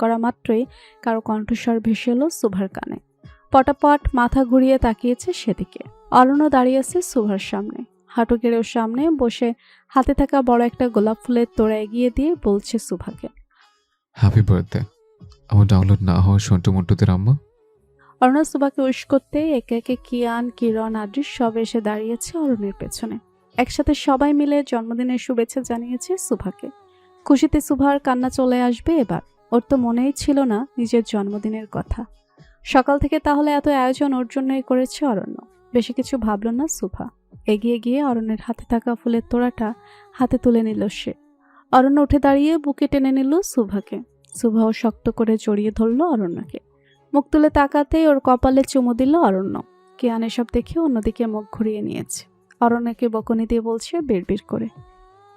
করা মাত্রই কারো কণ্ঠস্বর ভেসে এলো সুভার কানে। পটাপট মাথা ঘুরিয়ে তাকিয়েছে সেদিকে। অরণ্য দাঁড়িয়ে আছে সুভার সামনে, হাঁটু গেড়ে ওর সামনে বসে হাতে থাকা বড় একটা গোলাপ ফুলের তোড়া এগিয়ে দিয়ে বলছে সুভাকে, হ্যাপি বার্থডে আমার ডাউনলোড না হওয়া সন্টু মন্টুদের আম্মা। অরণ্য সুভাকে উইশ করতে একে একে কিয়ান, কিরণ, আদ্রিস সব এসে দাঁড়িয়েছে অরণ্যের পেছনে। একসাথে সবাই মিলে জন্মদিনের শুভেচ্ছা জানিয়েছে সুভাকে। খুশিতে সুভার কান্না চলে আসবে এবার। ওর তো মনেই ছিল না নিজের জন্মদিনের কথা। সকাল থেকে তাহলে এত আয়োজন ওর জন্যই করেছে অরণ্য। বেশি কিছু ভাবল না সুভা। এগিয়ে গিয়ে অরণ্যের হাতে থাকা ফুলের তোড়াটা হাতে তুলে নিল সে। অরণ্য উঠে দাঁড়িয়ে বুকে টেনে নিল সুভাকে। সুভাও শক্ত করে জড়িয়ে ধরল অরণ্যকে। মুখ তুলে তাকাতেই ওর কপালে চুমু দিল অরণ্য। কিয়ান এসব দেখে অন্যদিকে মুখ ঘুরিয়ে নিয়েছে। অরণ্যকে বকুনি দিয়ে বলছে বিড়বিড় করে,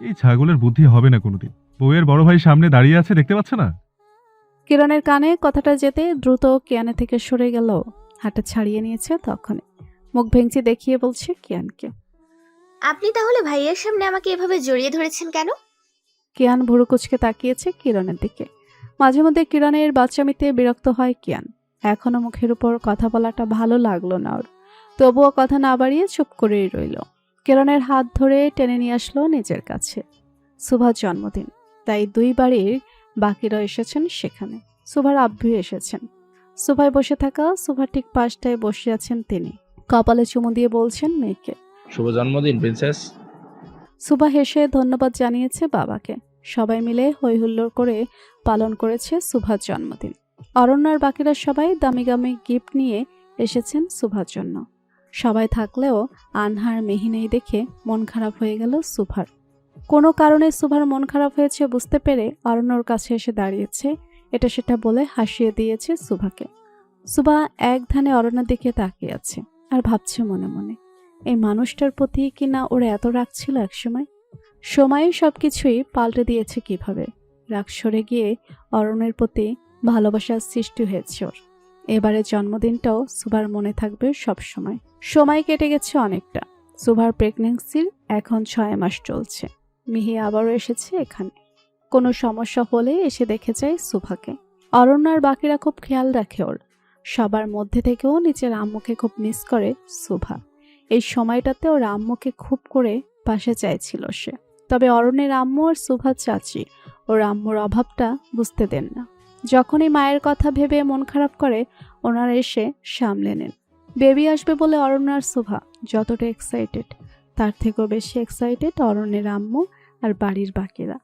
এই ছাগলের বুদ্ধি হবে না কোনোদিন। বউয়ের বড় ভাই সামনে দাঁড়িয়ে আছে, দেখতে পাচ্ছে না? কিরণের কানে কথাটা যেতে দ্রুত কিয়ানের থেকে সরে গেল। হাঁটা ছাড়িয়ে নিয়েছে তখনই। মুখ ভেঙচি দেখিয়ে বলছে কিয়ানকে, আপনি তাহলে ভাইয়ের সামনে আমাকে এভাবে জড়িয়ে ধরেছেন কেন? কিয়ান ভুরু কুচকে তাকিয়েছে কিরণের দিকে। মাঝে মধ্যে কিরণের বাচ্চামিতে বিরক্ত হয় কিয়ান। এখনো মুখের উপর কথা বলাটা ভালো লাগলো না ওর। তবুও কথা না বাড়িয়ে চুপ করেই রইল। কিরণের হাত ধরে টেনে নিয়ে আসলো নিজের কাছে। সুভার জন্মদিন, তাই দুই বাড়ির বাকিরা এসেছেন সেখানে। সুভার আব্বু এসেছেন। সুভায় বসে থাকা সুভার ঠিক পাশটায় বসে আছেন তিনি। কপালে চুমু দিয়ে বলছেন মেয়েকে, শুভ জন্মদিন প্রিন্সেস। সুভা হেসে ধন্যবাদ জানিয়েছে বাবাকে। সবাই মিলে হৈ হুল্লোড় করে পালন করেছে সুভার জন্মদিন। অরণ্য আর বাকিরা সবাই দামি দামি গিফট নিয়ে এসেছেন সুভার জন্য। সবাই থাকলেও আনহার মেহিনেই দেখে মন খারাপ হয়ে গেল সুভার। কোনো কারণে সুভার মন খারাপ হয়েছে বুঝতে পেরে অরণ্যর কাছে এসে দাঁড়িয়েছে। এটা সেটা বলে হাসিয়ে দিয়েছে সুভাকে। সুভা এক ধ্যানে অরণ্যের দিকে তাকিয়ে আছে আর ভাবছে মনে মনে, এই মানুষটার প্রতি কিনা ওরা এত রাগ ছিল একসময়। সময়ে সবকিছুই পাল্টে দিয়েছে কিভাবে। রাগ সরে গিয়ে অরণ্যের প্রতি ভালোবাসার সৃষ্টি হয়েছে ওর। এবারে জন্মদিনটাও সুভার মনে থাকবে সব সময়। সময় কেটে গেছে অনেকটা। সুভার প্রেগন্যান্সির এখন 6 মাস চলছে। মিহি আবারও এসেছে এখানে। কোনো সমস্যা হলে এসে দেখে যায় সুভাকে। অরণ্য আর বাকিরা খুব খেয়াল রাখে ওর। সবার মধ্যে থেকেও নিজের আম্মুকে খুব মিস করে সুভা। এই সময়টাতে ওর আম্মুকে খুব করে পাশে চাইছিল সে। তবে অরণ্যের আম্মু আর সুভা চাচি ওর আম্মুর অভাবটা বুঝতে দেন না। যখনই মায়ের কথা ভেবে মন খারাপ করে ওনারা এসে সামলে নেন। বেবি আসবে বলে অরণ্য আর সুভা যতটা এক্সাইটেড, তার থেকেও বেশি এক্সাইটেড অরণ্যের আম্মু আর বাড়ির বাকিরা।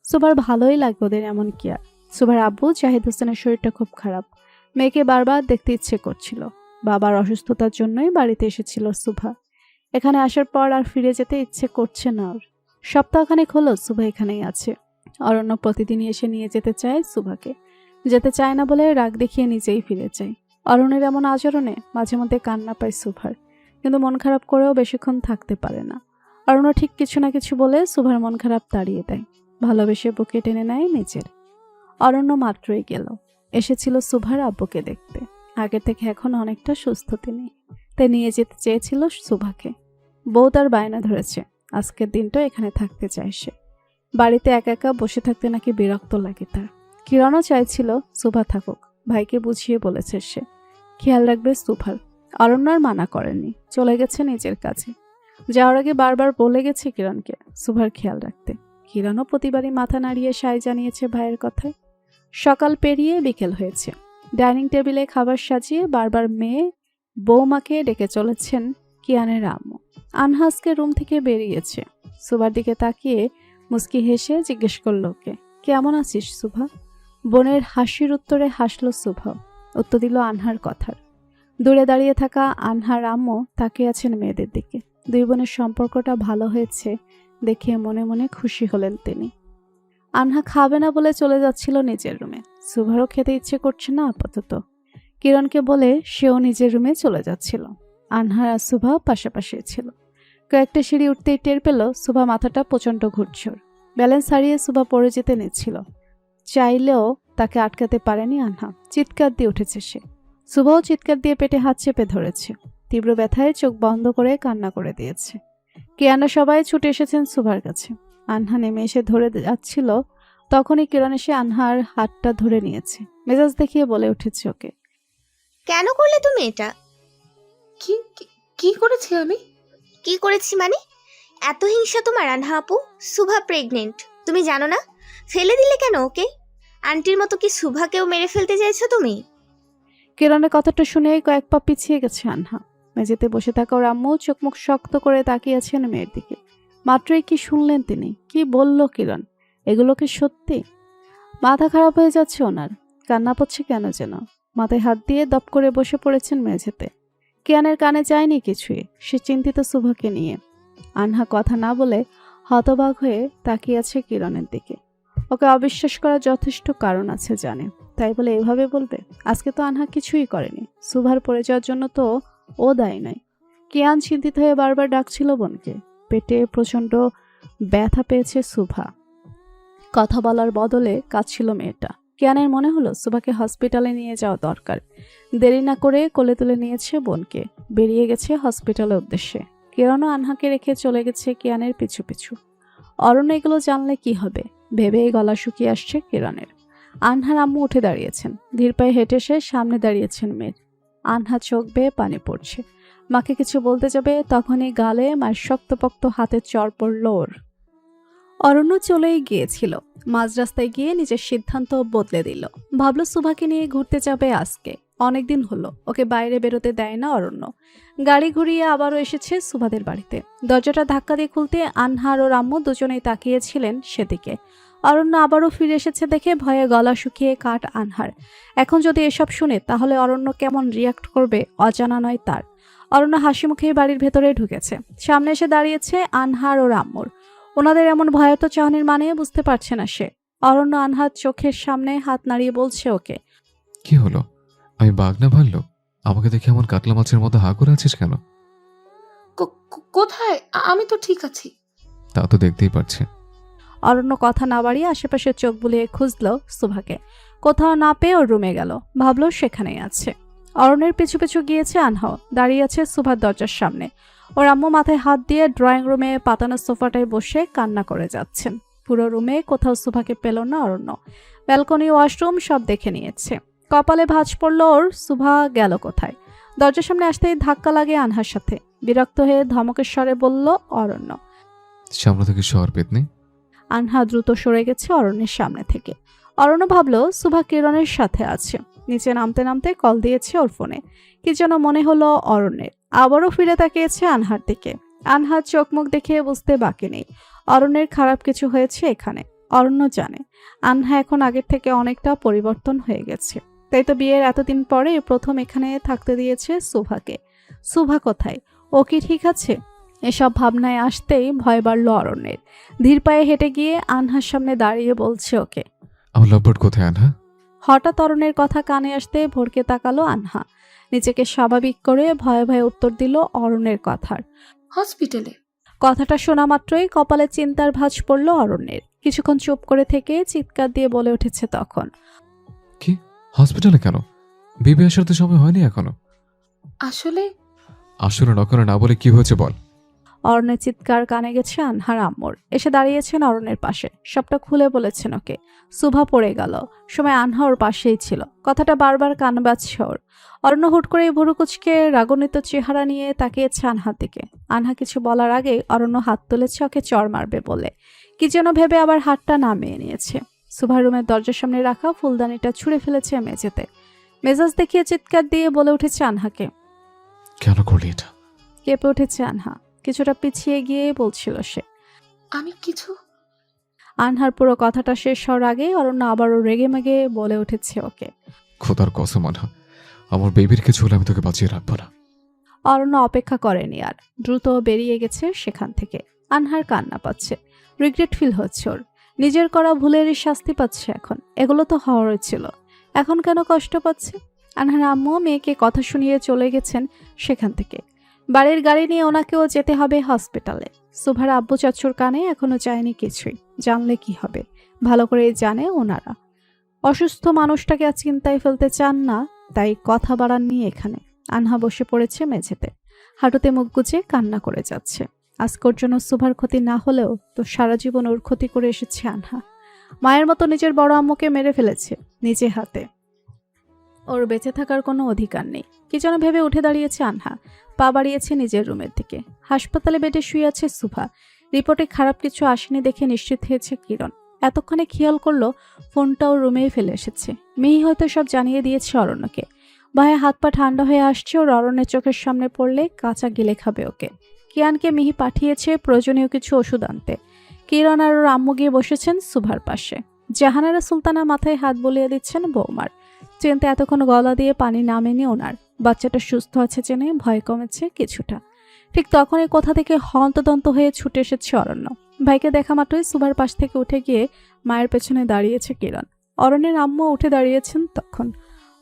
সুভার ভালোই লাগবে ওদের এমন কেয়ার। সুভার আব্বু জাহিদ হোসেনের শরীরটা খুব খারাপ। মেয়েকে বারবার দেখতে ইচ্ছে করছিল। বাবার অসুস্থতার জন্যই বাড়িতে এসেছিল সুভা। এখানে আসার পর আর ফিরে যেতে ইচ্ছে করছে না ওর। সপ্তাহখানেক হলো সুভা এখানেই আছে। অরণ্য প্রতিদিনই এসে নিয়ে যেতে চায় সুভাকে। যেতে চায় না বলে রাগ দেখিয়ে নিজেই ফিরে যায়। অরণ্যের এমন আচরণে মাঝে মধ্যে কান্না পায় সুভার, কিন্তু মন খারাপ করেও বেশিক্ষণ থাকতে পারে না। অরণ্য ঠিক কিছু না কিছু বলে সুভার মন খারাপ তাড়িয়ে দেয়। ভালোবেসে বুকে টেনে নেয় নিজের। অরণ্য মাত্রই গেল। এসেছিল সুভার আব্বুকে দেখতে। আগের থেকে এখন অনেকটা সুস্থ তিনি, তাই নিয়ে যেতে চেয়েছিল সুভাকে। বউ তার বায়না ধরেছে, আজকের দিনটা এখানে থাকতে চায় সে। বাড়িতে একা একা বসে থাকতে নাকি বিরক্ত লাগে তার। কিরণও চাইছিল সুভা থাকুক, ভাইকে বুঝিয়ে বলেছে সে খেয়াল রাখবে সুভার। অরণ্য আর মানা করেনি, চলে গেছে নিজের কাছে। যাওয়ার আগে বারবার বলে গেছে কিরণকে সুভার খেয়াল রাখতে। কিরণও প্রতিবারই মাথা নাড়িয়ে সায় জানিয়েছে ভাইয়ের কথায়। সকাল পেরিয়ে বিকেল হয়েছে। ডাইনিং টেবিলে খাবার সাজিয়ে বারবার মেয়ে বৌমাকে ডেকে চলেছেন কিয়ানের আম্মু। আনহাসকে রুম থেকে বেরিয়েছে। সুভার দিকে তাকিয়ে মুস্কি হেসে জিজ্ঞেস করল ওকে, কেমন আছিস সুভা? বোনের হাসির উত্তরে হাসল সুভা। উত্তর দিল আনহার কথার। দূরে দাঁড়িয়ে থাকা আনহার আম্মু তাকিয়ে আছেন মেয়েদের দিকে। দুই বোনের সম্পর্কটা ভালো হয়েছে দেখে মনে মনে খুশি হলেন তিনি। আনহা খাবে না বলে চলে যাচ্ছিল নিজের রুমে। সুভারও খেতে ইচ্ছে করছে না আপাতত। কিরণকে বলে সেও নিজের রুমে চলে যাচ্ছিল। আনহা আর সুভা পাশাপাশি ছিল। কয়েকটা সিঁড়ি উঠতেই টের পেল সুভা মাথাটা প্রচণ্ড ঘুরছে। ব্যালেন্স হারিয়ে সুভা পড়ে যেতে নিচ্ছিল। চাইলেও তাকে আটকাতে পারেনি আনহা। চিৎকার দিয়ে উঠেছে সে। সুভাও চিৎকার দিয়ে পেটে হাত চেপে ধরেছে। তীব্র ব্যথায় চোখ বন্ধ করে কান্না করে দিয়েছে। কিয়ানা সবাই ছুটে এসেছেন সুভার কাছে। আনহা নেমে এসে ধরে যাচ্ছিল তখনই কিরণ এসে আনহার হাতটা ধরে নিয়েছে। মেজাজ দেখিয়ে বলে উঠেছে ওকে। কেন করলে তুমি এটা? কি কি- কি করেছি আমি? কি করেছি মানে? এত হিংসা তোমার আনহা আপু? সুভা প্রেগনেন্ট, তুমি জানো না? ফেলে দিলে কেন ওকে? আন্টির মতো কি সুভাকেও মেরে ফেলতে চাইছো তুমি? কিরণের কথাটা শুনেই কয়েক পা পিছিয়ে গেছে আনহা। মেঝেতে বসে থাকা ওর আম্মু চোখ মুখ শক্ত করে তাকিয়েছেন মেয়ের দিকে। মাত্রই কি শুনলেন তিনি? কি বলল কিরণ? এগুলো কি সত্যি? মাথা খারাপ হয়ে যাচ্ছে ওনার। কান্না পড়ছে কেন যেন। মাথায় হাত দিয়ে দপ করে বসে পড়েছেন মেঝেতে। কিয়ানের কানে যায়নি কিছুই। সে চিন্তিত সুভাকে নিয়ে। আনহা কথা না বলে হতবাক হয়ে তাকিয়ে আছে কিরণের দিকে। ওকে অবিশ্বাস করার যথেষ্ট কারণ আছে জানে, তাই বলে এভাবে বলবে? আজকে তো আনহা কিছুই করেনি। সুভার পড়ে যাওয়ার জন্য তো ও দায়ী নয়। কিয়ান চিন্তিত হয়ে বারবার ডাকছিল বোনকে। পেটে প্রচণ্ড ব্যথা পেয়েছে সুভা। কথা বলার বদলে কাঁদছিল মেয়েটা। কিয়ানের মনে হলো সুভাকে হসপিটালে নিয়ে যাওয়া দরকার। দেরি না করে কোলে তুলে নিয়েছে বোনকে। বেরিয়ে গেছে হসপিটালের উদ্দেশ্যে। কিরণও আনহাকে রেখে চলে গেছে কিয়ানের পিছু পিছু। অরণ্য এগুলো জানলে কি হবে ভেবে গলা শুকিয়ে আসছে কিরণের। আনহার আম্মু উঠে দাঁড়িয়েছেন। ধীর পায়ে হেঁটে এসে সামনে দাঁড়িয়েছেন মেয়ের। আনহা চোখ বেয়ে পানি পড়ছে। মাকে কিছু বলতে যাবে তখনই গালে মায়ের শক্তপোক্ত হাতে চড় পড়ল ওর। অরণ্য চলেই গিয়েছিল। মাঝ রাস্তায় গিয়ে নিজের সিদ্ধান্ত বদলে দিল। ভাবল সুভাকে নিয়ে ঘুরতে যাবে আজকে। অনেকদিন হলো ওকে বাইরে বেরোতে দেয় না অরণ্য। গাড়ি ঘুরিয়ে আবারও এসেছে সুভাদের বাড়িতে। দরজাটা ধাক্কা দিয়ে খুলতে আনহার ও রাম্মু দুজনেই তাকিয়েছিলেন সেদিকে। অরণ্য আবারও ফিরে এসেছে দেখে ভয়ে গলা শুকিয়ে কাঠ আনহার। এখন যদি এসব শুনে তাহলে অরণ্য কেমন রিয়াক্ট করবে অজানা নয় তার। অরণ্য হাসি মুখে বাড়ির ভেতরে ঢুকেছে। সামনে এসে দাঁড়িয়েছে আনহার ও রাম্মুর। ওনাদের এমন ভয়াত চাহনির মানে বুঝতে পারছে না সে। অরণ্য আনহার চোখের সামনে হাত নাড়িয়ে বলছে ওকে। কি হলো? আমি বাঘ না ভাল্লুক? আমাকে দেখে এমন কাতলা মাছের মতো হা করে আছিস কেন? কোথায়? আমি তো ঠিক আছি। তা তো দেখতেই পারছি। অরণ্য কথা না বাড়িয়ে আশেপাশে চোখ বুলিয়ে খুঁজল সুভাকে। কোথাও না পেয়ে ওর রুমে গেল। ভাবলো সেখানেই আছে। অরণ্যের পিছু পিছু গিয়েছে আনহাও। দাঁড়িয়ে আছে সুভার দরজার সামনে। ওর আম্মু মাথায় হাত দিয়ে ড্রয়িং রুমে পাতানো সোফাটায় বসে কান্না করে যাচ্ছেন। পুরো রুমে কোথাও সুভাকে পেল না অরণ্য। ব্যালকনি, ওয়াশরুম সব দেখে নিয়েছে। কপালে ভাঁজ পড়ল ওর। সুভা গেল কোথায়? দরজার সামনে আসতেই ধাক্কা লাগে আনহার সাথে। বিরক্ত হয়ে ধমকের স্বরে বলল অরণ্য। সামনে থেকে শহর পেতনি। আনহা দ্রুত সরে গেছে অরণ্যের সামনে থেকে। অরণ্য ভাবলো সুভা কিরণের সাথে আছে। নিচে নামতে নামতে কল দিয়েছে ওর ফোনে। কি যেন মনে হলো অরণ্যের। আবারও ফিরে তাকিয়েছে আনহার দিকে। আনহার চোখ মুখ দেখে বুঝতে বাকি নেই অরণ্যের খারাপ কিছু হয়েছে এখানে। অরণ্য জানে আনহা এখন আগের থেকে অনেকটা পরিবর্তন হয়ে গেছে। তাই তো বিয়ের এতদিন পরে প্রথম এখানে থাকতে দিয়েছে সুভাকে। সুভা কোথায়? ও কি ঠিক আছে? এসব ভাবনায় আসতেই ভয় বাড়ল অরণ্যের। ধীর পায়ে হেঁটে গিয়ে আনহার সামনে দাঁড়িয়ে বলছে ওকে। আমার লাভবার্ড কোথায় আনহা? হঠাৎ অরণ্যের কথা কানে আসতে ভরকে তাকালো আনহা। নিজেকে স্বাভাবিক করে ভয়ে ভয়ে উত্তর দিল অরণ্যের কথার। হসপিটালে। কথাটা শোনা মাত্রই কপালে চিন্তার ভাঁজ পড়ল অরণ্যের। কিছুক্ষণ চুপ করে থেকে চিৎকার দিয়ে বলে উঠেছে তখন। কি? হসপিটালে কেন? বেবি আসার তো সময় হয়নি এখনো। আসলে আসলে নকরে না বলে কি হয়েছে বল। অরণ্যের চিৎকার কানে গেছে আনহার আম্মুর। এসে দাঁড়িয়েছেন অরণ্যের পাশে। সবটা খুলে বলেছেন ওকে। সুভা পড়ে গেল সময় আনহা ওর পাশেই ছিল। কথাটা বারবার কান বাজছে ওর। অরণ্য হুট করে ভুরু কুচকে রাগান্বিত চেহারা নিয়ে তাকিয়েছে আনহার দিকে। আনহা কিছু বলার আগেই অরণ্য হাত তুলেছে ওকে চড় মারবে বলে। কি যেন ভেবে আবার হাতটা নামিয়ে নিয়েছে। সুভা রুমের দরজার সামনে রাখা ফুলদানিটা ছুঁড়ে ফেলেছে মেঝেতে। মেজাজ দেখিয়ে চিৎকার দিয়ে বলে উঠেছে আনহাকে। কেন করলি এটা? কেঁপে উঠেছে আনহা। কিছুটা পিছিয়ে গিয়ে বলছিল সে। আমি কিছু। আনহার পুরো কথাটা শেষ হওয়ার আগেই অরণ্য আবারও রেগে মেগে বলে উঠেছে ওকে। খোদার কসম আনহা, আমার বেবির কিছু হলে আমি তোকে বাঁচিয়ে রাখবো না। অরণ্য অপেক্ষা করেনি আর। দ্রুত বেরিয়ে গেছে সেখান থেকে। আনহার কান্না পাচ্ছে। রিগ্রেট ফিল হচ্ছে ওর। নিজের করা ভুলেরই শাস্তি পাচ্ছে এখন। এগুলো তো হওয়ারই ছিল। এখন কেন কষ্ট পাচ্ছে? আনহার আম্মু মেয়েকে কথা শুনিয়ে চলে গেছেন সেখান থেকে। বাড়ির গাড়ি নিয়ে ওনাকেও যেতে হবে হসপিটালে। সুভার আব্বু চাচুর কানে এখনো যায়নি কিছুই। জানলে কি হবে? ভালো করেই জানে ওনারা। অসুস্থ মানুষটাকে আর চিন্তায় ফেলতে চান না, তাই কথা বাড়াননি এখানে। আনহা বসে পড়েছে মেঝেতে। হাঁটুতে মুখ গুজে কান্না করে যাচ্ছে। আজকের জন্য সুভার ক্ষতি না হলেও তো সারা জীবন ওর ক্ষতি করে এসেছে আনহা। মায়ের মতো নিজের বড় আম্মুকে মেরে ফেলেছে নিজে হাতে। ওর বেঁচে থাকার কোনো অধিকার নেই। কি যেন ভেবে উঠে দাঁড়িয়েছে আনহা, পা বাড়িয়েছে নিজের রুমের দিকে। হাসপাতালে বেডে শুয়ে আছে সুভা। রিপোর্টে খারাপ কিছু আসেনি দেখে নিশ্চিত হয়েছে কিরণ। এতক্ষণে খেয়াল করলো ফোনটাও রুমেই ফেলে এসেছে। মিহি হয়তো সব জানিয়ে দিয়েছে অরণ্যকে। ভয়ে হাত পা ঠান্ডা হয়ে আসছে। ওর অরণ্যের চোখের সামনে পড়লে কাঁচা গিলে খাবে ওকে। কিয়ানকে মিহি পাঠিয়েছে প্রয়োজনীয় কিছু ওষুধ আনতে। কিরণ আর ওর আম্মু গিয়ে বসেছেন সুভার পাশে। জাহানারা সুলতানা মাথায় হাত বুলিয়ে দিচ্ছেন বৌমার। চিন্তা এতক্ষণ গলা দিয়ে পানি নামেনি ওনার। বাচ্চাটা সুস্থ আছে জেনে ভয় কমেছে কিছুটা। ঠিক তখনই কোথা থেকে হন্তদন্ত হয়ে ছুটে এসেছে অরণ্য। ভাইকে দেখা মাত্রই সুভার পাশ থেকে উঠে গিয়ে মায়ের পেছনে দাঁড়িয়েছে কিরণ। অরণ্যের আম্মু উঠে দাঁড়িয়েছেন তখন।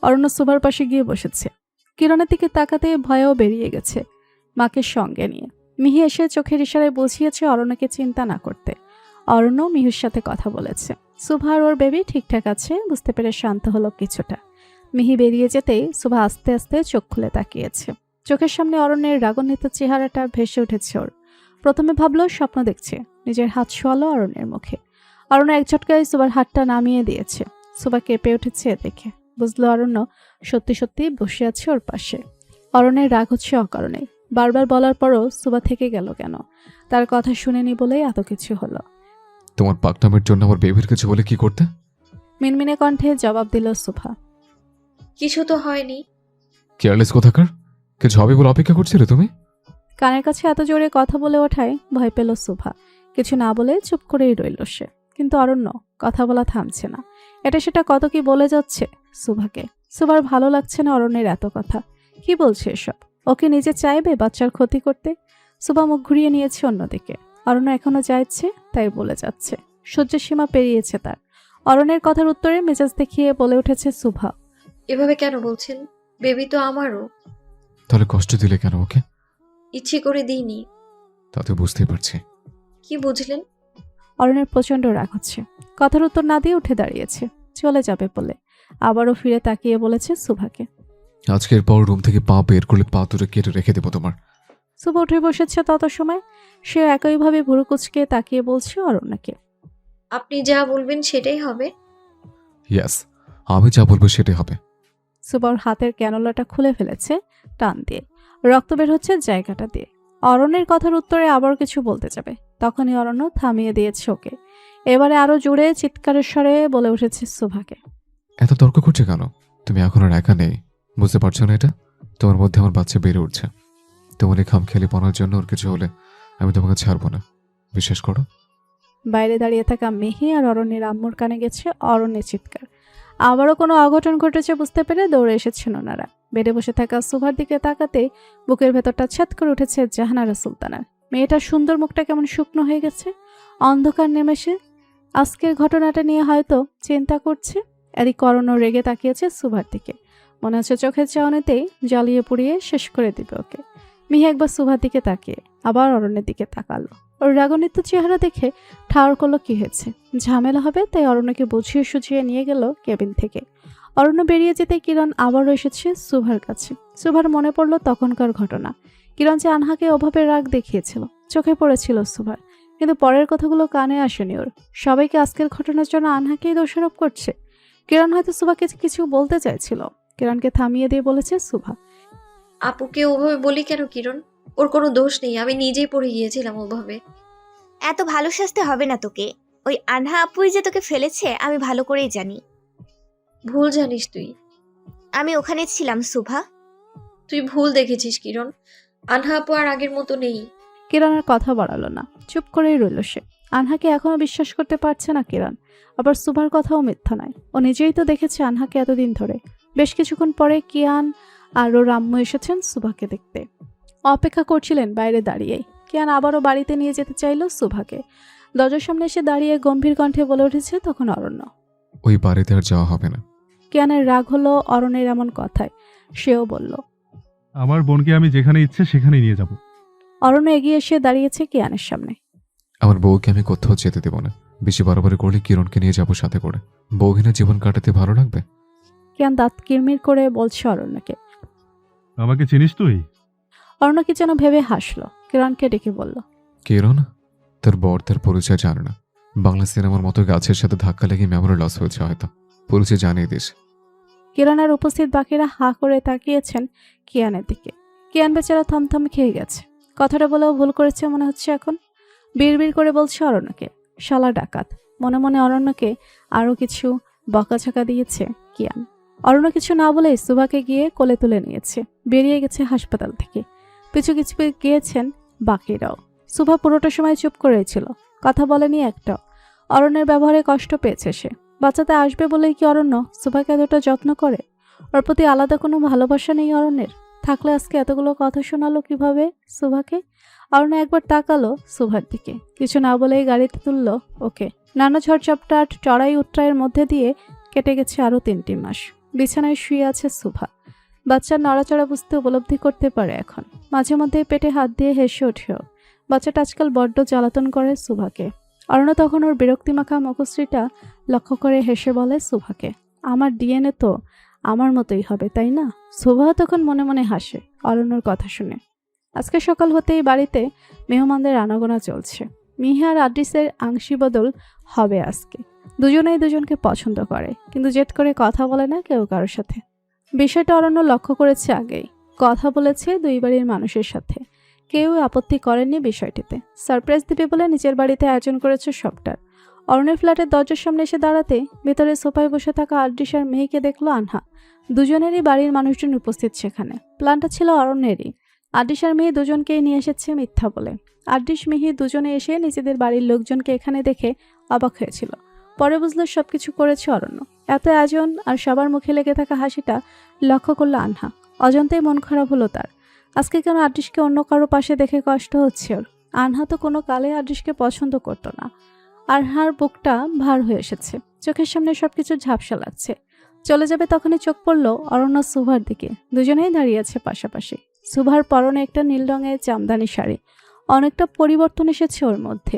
অরণ্য সুভার পাশে গিয়ে বসেছে। কিরণের দিকে তাকাতে ভয়ও বেরিয়ে গেছে মাকে সঙ্গে নিয়ে। মিহি এসে চোখের ইশারায় বুঝিয়েছে অরণ্যকে চিন্তা না করতে। অরণ্য মিহুর সাথে কথা বলেছে। সুভা আর ওর বেবি ঠিকঠাক আছে বুঝতে পেরে শান্ত হলো কিছুটা। মিহি বেরিয়ে যেতেই সুভা আস্তে আস্তে চোখ খুলে তাকিয়েছে। চোখের সামনে অরণ্যের রাগান্বিত চেহারাটা ভেসে উঠেছে ওর। প্রথমে ভাবলো স্বপ্ন দেখছে। নিজের হাত শোয়ালো অরণ্যের মুখে। অরণ্য এক ঝটকায় সুভার হাতটা নামিয়ে দিয়েছে। সুভা কেঁপে উঠেছে দেখে। বুঝলো অরণ্য সত্যি সত্যি বসে আছে ওর পাশে। অরণ্যের রাগ হচ্ছে অকারণে। বারবার বলার পরও সুভা থেকে গেল কেন? তার কথা শুনেনি বলেই এত কিছু হলো। তোমার পাকনামের জন্য আমার বেবির কিছু বলে কি করতে? মিনমিনে কণ্ঠে জবাব দিল সুভা। কিছু তো হয়নি। কেয়ারলেস কোথাকার। কিছু হবে বলে অপেক্ষা করছিলে তুমি? কানের কাছে এত জোরে কথা বলে ওঠায় ভয় পেল সুভা। কিছু না বলে চুপ করেই রইল সে। কিন্তু অরণ্য কথা বলা থামছে না। এটা সেটা কত কি বলে যাচ্ছে সুভাকে। সুভার ভালো লাগছে না অরণ্যের এত কথা। কি বলছে এসব? ওকে নিজে চাইবে বাচ্চার ক্ষতি করতে? সুভা মুখ ঘুরিয়ে নিয়েছে অন্যদিকে। অরণ্য এখনো যা ইচ্ছে তাই বলে যাচ্ছে। সহ্যের সীমা পেরিয়েছে তার। অরণ্যের কথার উত্তরে মেজাজ দেখিয়ে বলে উঠেছে সুভা। এভাবে কেন বলছেন? বেবি তো আমারও। তাহলে কষ্ট দিলে কেন ওকে? ইচ্ছে করে দিইনি। তা তো বুঝতেই পারছি। কি বুঝলেন? অরণ্যের প্রচণ্ড রাগ হচ্ছে। কথার উত্তর না দিয়ে উঠে দাঁড়িয়েছে চলে যাবে বলে। আবারও ফিরে তাকিয়ে বলেছে সুভাকে। আজকের পর রুম থেকে পা বের করলে পা দুটো কেটে রেখে দেবো তোমার। সুভা উঠে বসেছে তত সময়। সে একইভাবে ভুরু কুচকে তাকিয়ে বলছে অরণ্যকে। আপনি যা বলবেন সেটাই হবে। ইয়াস, আমি যা বলবো সেটাই হবে। সুভার হাতের ক্যানোলাটা খুলে ফেলেছে টান দিয়ে। রক্ত বের হচ্ছে জায়গাটা দিয়ে। অরণ্যের কথার উত্তরে আবার কিছু বলতে যাবে তখনই অরণ্য থামিয়ে দিয়েছে ওকে। এবারে আরো জোরে চিৎকারের স্বরে বলে উঠেছে সুভাকে। এত তর্ক করছে কেন? তুমি এখন আর একা নেই, বুঝতে পারছো না এটা? তোমার মধ্যে আমার বাচ্চা বেড়ে উঠছে। তোমার এই খামখেয়ালি পনার জন্য ওর কিছু হলে আমি তোমাকে ছাড়বো না, বিশ্বাস করো। বাইরে দাঁড়িয়ে থাকা মেহি আর অরণ্যের আম্মুর কানে গেছে অরণ্যের চিৎকার। আবারও কোনো অঘটন ঘটেছে বুঝতে পেরে দৌড়ে এসেছেন ওনারা। বেডে বসে থাকা সুভার দিকে তাকাতে বুকের ভেতরটা ছাদ করে উঠেছে জাহানারা সুলতানার। মেয়েটার সুন্দর মুখটা কেমন শুকনো হয়ে গেছে। অন্ধকার নেমেছে। আজকের ঘটনাটা নিয়ে হয়তো চিন্তা করছে। এদিক অরণ্য রেগে তাকিয়েছে সুভার দিকে। মনে হচ্ছে চোখের চাউনিতেই জ্বালিয়ে পুড়িয়ে শেষ করে দিবে ওকে। মিহি একবার সুভার দিকে তাকিয়ে আবার অরণ্যের দিকে তাকালো। ওর রাগান্বিত চেহারা দেখে ঠাওর করলো কি হয়েছে। ঝামেলা হবে তাই অরণ্যকে বুঝিয়ে সুঝিয়ে নিয়ে গেল কেবিন থেকে। অরণ্য বেরিয়ে যেতে কিরণ আবারও এসেছে সুভার কাছে। সুভার মনে পড়লো তখনকার ঘটনা। কিরণ যে আনহাকে ওভাবে রাগ দেখিয়েছিল চোখে পড়েছিল সুভার। কিন্তু পরের কথাগুলো কানে আসেনি ওর। সবাইকে আজকের ঘটনার জন্য আনহাকেই দোষারোপ করছে। কিরণ হয়তো সুভাকে কিছু বলতে চাইছিল। কিরণকে থামিয়ে দিয়ে বলেছে সুভা। আপুকে ওভাবে বলি কেন কিরণ? ওর কোনো দোষ নেই, আমি নিজেই পড়ে গিয়েছিলাম ওভাবে। এত ভালো সাজতে হবে না তোকে। ওই আনহা আপুই যে তোকে ফেলেছে আমি ভালো করেই জানি। ভুল জানিস তুই। আমি ওখানে ছিলাম সুভা। তুই ভুল দেখেছিস কিরণ। আনহা আপু আর আগের মতো নেই। কিরণের কথা বাড়ালো না, চুপ করেই রইল সে। আনহাকে এখনো বিশ্বাস করতে পারছে না কিরণ। আবার সুভার কথাও মিথ্যা নয়। ও নিজেই তো দেখেছে আনহাকে এতদিন ধরে। বেশ কিছুক্ষণ পরে কিয়ান আর ওর আম্মু এসেছেন সুভাকে দেখতে। অপেক্ষা করছিলেন বাইরে দাঁড়িয়েই। কিয়ান আবারও বাড়িতে নিয়ে যেতে চাইল সুভাকে। দরজার সামনে এসে দাঁড়িয়ে গম্ভীর কণ্ঠে বলে উঠেছে তখন অরণ্য। ওই বাড়িতে আর যাওয়া হবে না। কিয়ানের রাগ হলো অরণ্যের এমন কথায়। সেও বলল। আমার বোনকে আমি যেখানে ইচ্ছে সেখানেই নিয়ে যাব। অরণ্য এগিয়ে এসে দাঁড়িয়েছে কিয়ানের সামনে। আমার বউকে আমি কোথাও যেতে দেবো না। বেশি বাড়াবাড়ি করলে কিরণকে নিয়ে যাবো সাথে করে। বউহীনা জীবন কাটাতে ভালো লাগবে? কিয়ান দাঁত কিরমির করে বলছে অরণ্যকে। আমাকে চিনিস তুই? অরণ্য কি যেন ভেবে হাসলো। কিরণকে ডেকে বলল। কিরণ, তোর বর তার পরিচয় জানে না। বাংলা সিনেমার মতো গাছের সাথে ধাক্কা লেগে মেমোরি লস হয়েছে হয়তো। পুলিশে জানিয়ে দিস। কিরণের উপস্থিত বাকিরা হাঁ করে তাকিয়েছেন কিয়ানের দিকে। কিয়ান বেচারা থমথম খেয়ে গেছে। কথাটা বলেও ভুল করেছে মনে হচ্ছে এখন। বিড়বিড় করে বলছে অরণ্যকে, শালা ডাকাত। মনে মনে অরণ্যকে আরও কিছু বকাঝকা দিয়েছে কিয়ান। অরণ্য কিছু না বলে সুভাকে গিয়ে কোলে তুলে নিয়েছে, বেরিয়ে গেছে হাসপাতাল থেকে। পিছু কিছু গিয়েছেন বাকিরাও। সুভা পুরোটা সময় চুপ করেছিল, কথা বলেনি একটাও। অরণ্যের ব্যবহারে কষ্ট পেয়েছে সে। বাচ্চাতে আসবে বলেই কি অরণ্য সুভাকে এতটা যত্ন করে? ওর প্রতি আলাদা কোনো ভালোবাসা নেই অরণ্যের? থাকলে আজকে এতগুলো কথা শোনালো কিভাবে সুভাকে? অরণ্য একবার তাকালো সুভার দিকে, কিছু না বলেই গাড়িতে তুললো ওকে। নানা ঝড়ঝাপটার চড়াই উত্তরায়ের মধ্যে দিয়ে কেটে গেছে আরও 3টি মাস। বিছানায় শুয়ে আছে সুভা। বাচ্চার নড়াচড়া বুঝতে উপলব্ধি করতে পারে এখন। মাঝে মধ্যে পেটে হাত দিয়ে হেসে ওঠেও। বাচ্চাটা আজকাল বড্ড জ্বালাতন করে সুভাকে। অরণ্য তখন ওর বিরক্তিমাখা মুখশ্রীটা লক্ষ্য করে হেসে বলে সুভাকে, আমার ডিএনএ তো আমার মতোই হবে তাই না? সুভা তখন মনে মনে হাসে অরণ্যর কথা শুনে। আজকে সকাল হতেই বাড়িতে মেহমানদের আনাগোনা চলছে। মিহি আর আদ্রিসের আংশি বদল হবে আজকে। দুজনেই দুজনকে পছন্দ করে, কিন্তু জেদ করে কথা বলে না কেউ কারোর সাথে। বিষয়টা অরণ্য লক্ষ্য করেছে আগেই। কথা বলেছে দুই বাড়ির মানুষের সাথে, কেউ আপত্তি করেননি বিষয়টিতে। সারপ্রাইজ দিবে বলে নিজের বাড়িতে আয়োজন করেছে সবটার। অরণ্যের ফ্ল্যাটের দরজার সামনে এসে দাঁড়াতে ভেতরে সোফায় বসে থাকা আদ্রিস আর মেহিকে দেখলো আনহা। দুজনেরই বাড়ির মানুষজন উপস্থিত সেখানে। প্ল্যানটা ছিল অরণ্যেরই। আদ্রিস আর মেহি দুজনকেই নিয়ে এসেছে মিথ্যা বলে। আদ্রিস মেহি দুজনে এসে নিজেদের বাড়ির লোকজনকে এখানে দেখে অবাক হয়েছিল। পরে বুঝলো সবকিছু করেছে অরণ্য। এত আয়োজন আর সবার মুখে লেগে থাকা হাসিটা লক্ষ্য করলো আনহা। অজান্তেই মন খারাপ হলো তার। আজকে কেন আদ্রিসকে অন্য কারো পাশে দেখে কষ্ট হচ্ছে ওর? আনহা তো কোনো কালে আদ্রিসকে পছন্দ করতো না। আনহার বুকটা ভার হয়ে এসেছে, চোখের সামনে সবকিছু ঝাপসা লাগছে। চলে যাবে তখনই চোখ পড়লো অরণ্য সুভার দিকে। দুজনেই দাঁড়িয়ে আছে পাশাপাশি। সুভার পরনে একটা নীল রঙের জামদানি শাড়ি। অনেকটা পরিবর্তন এসেছে ওর মধ্যে।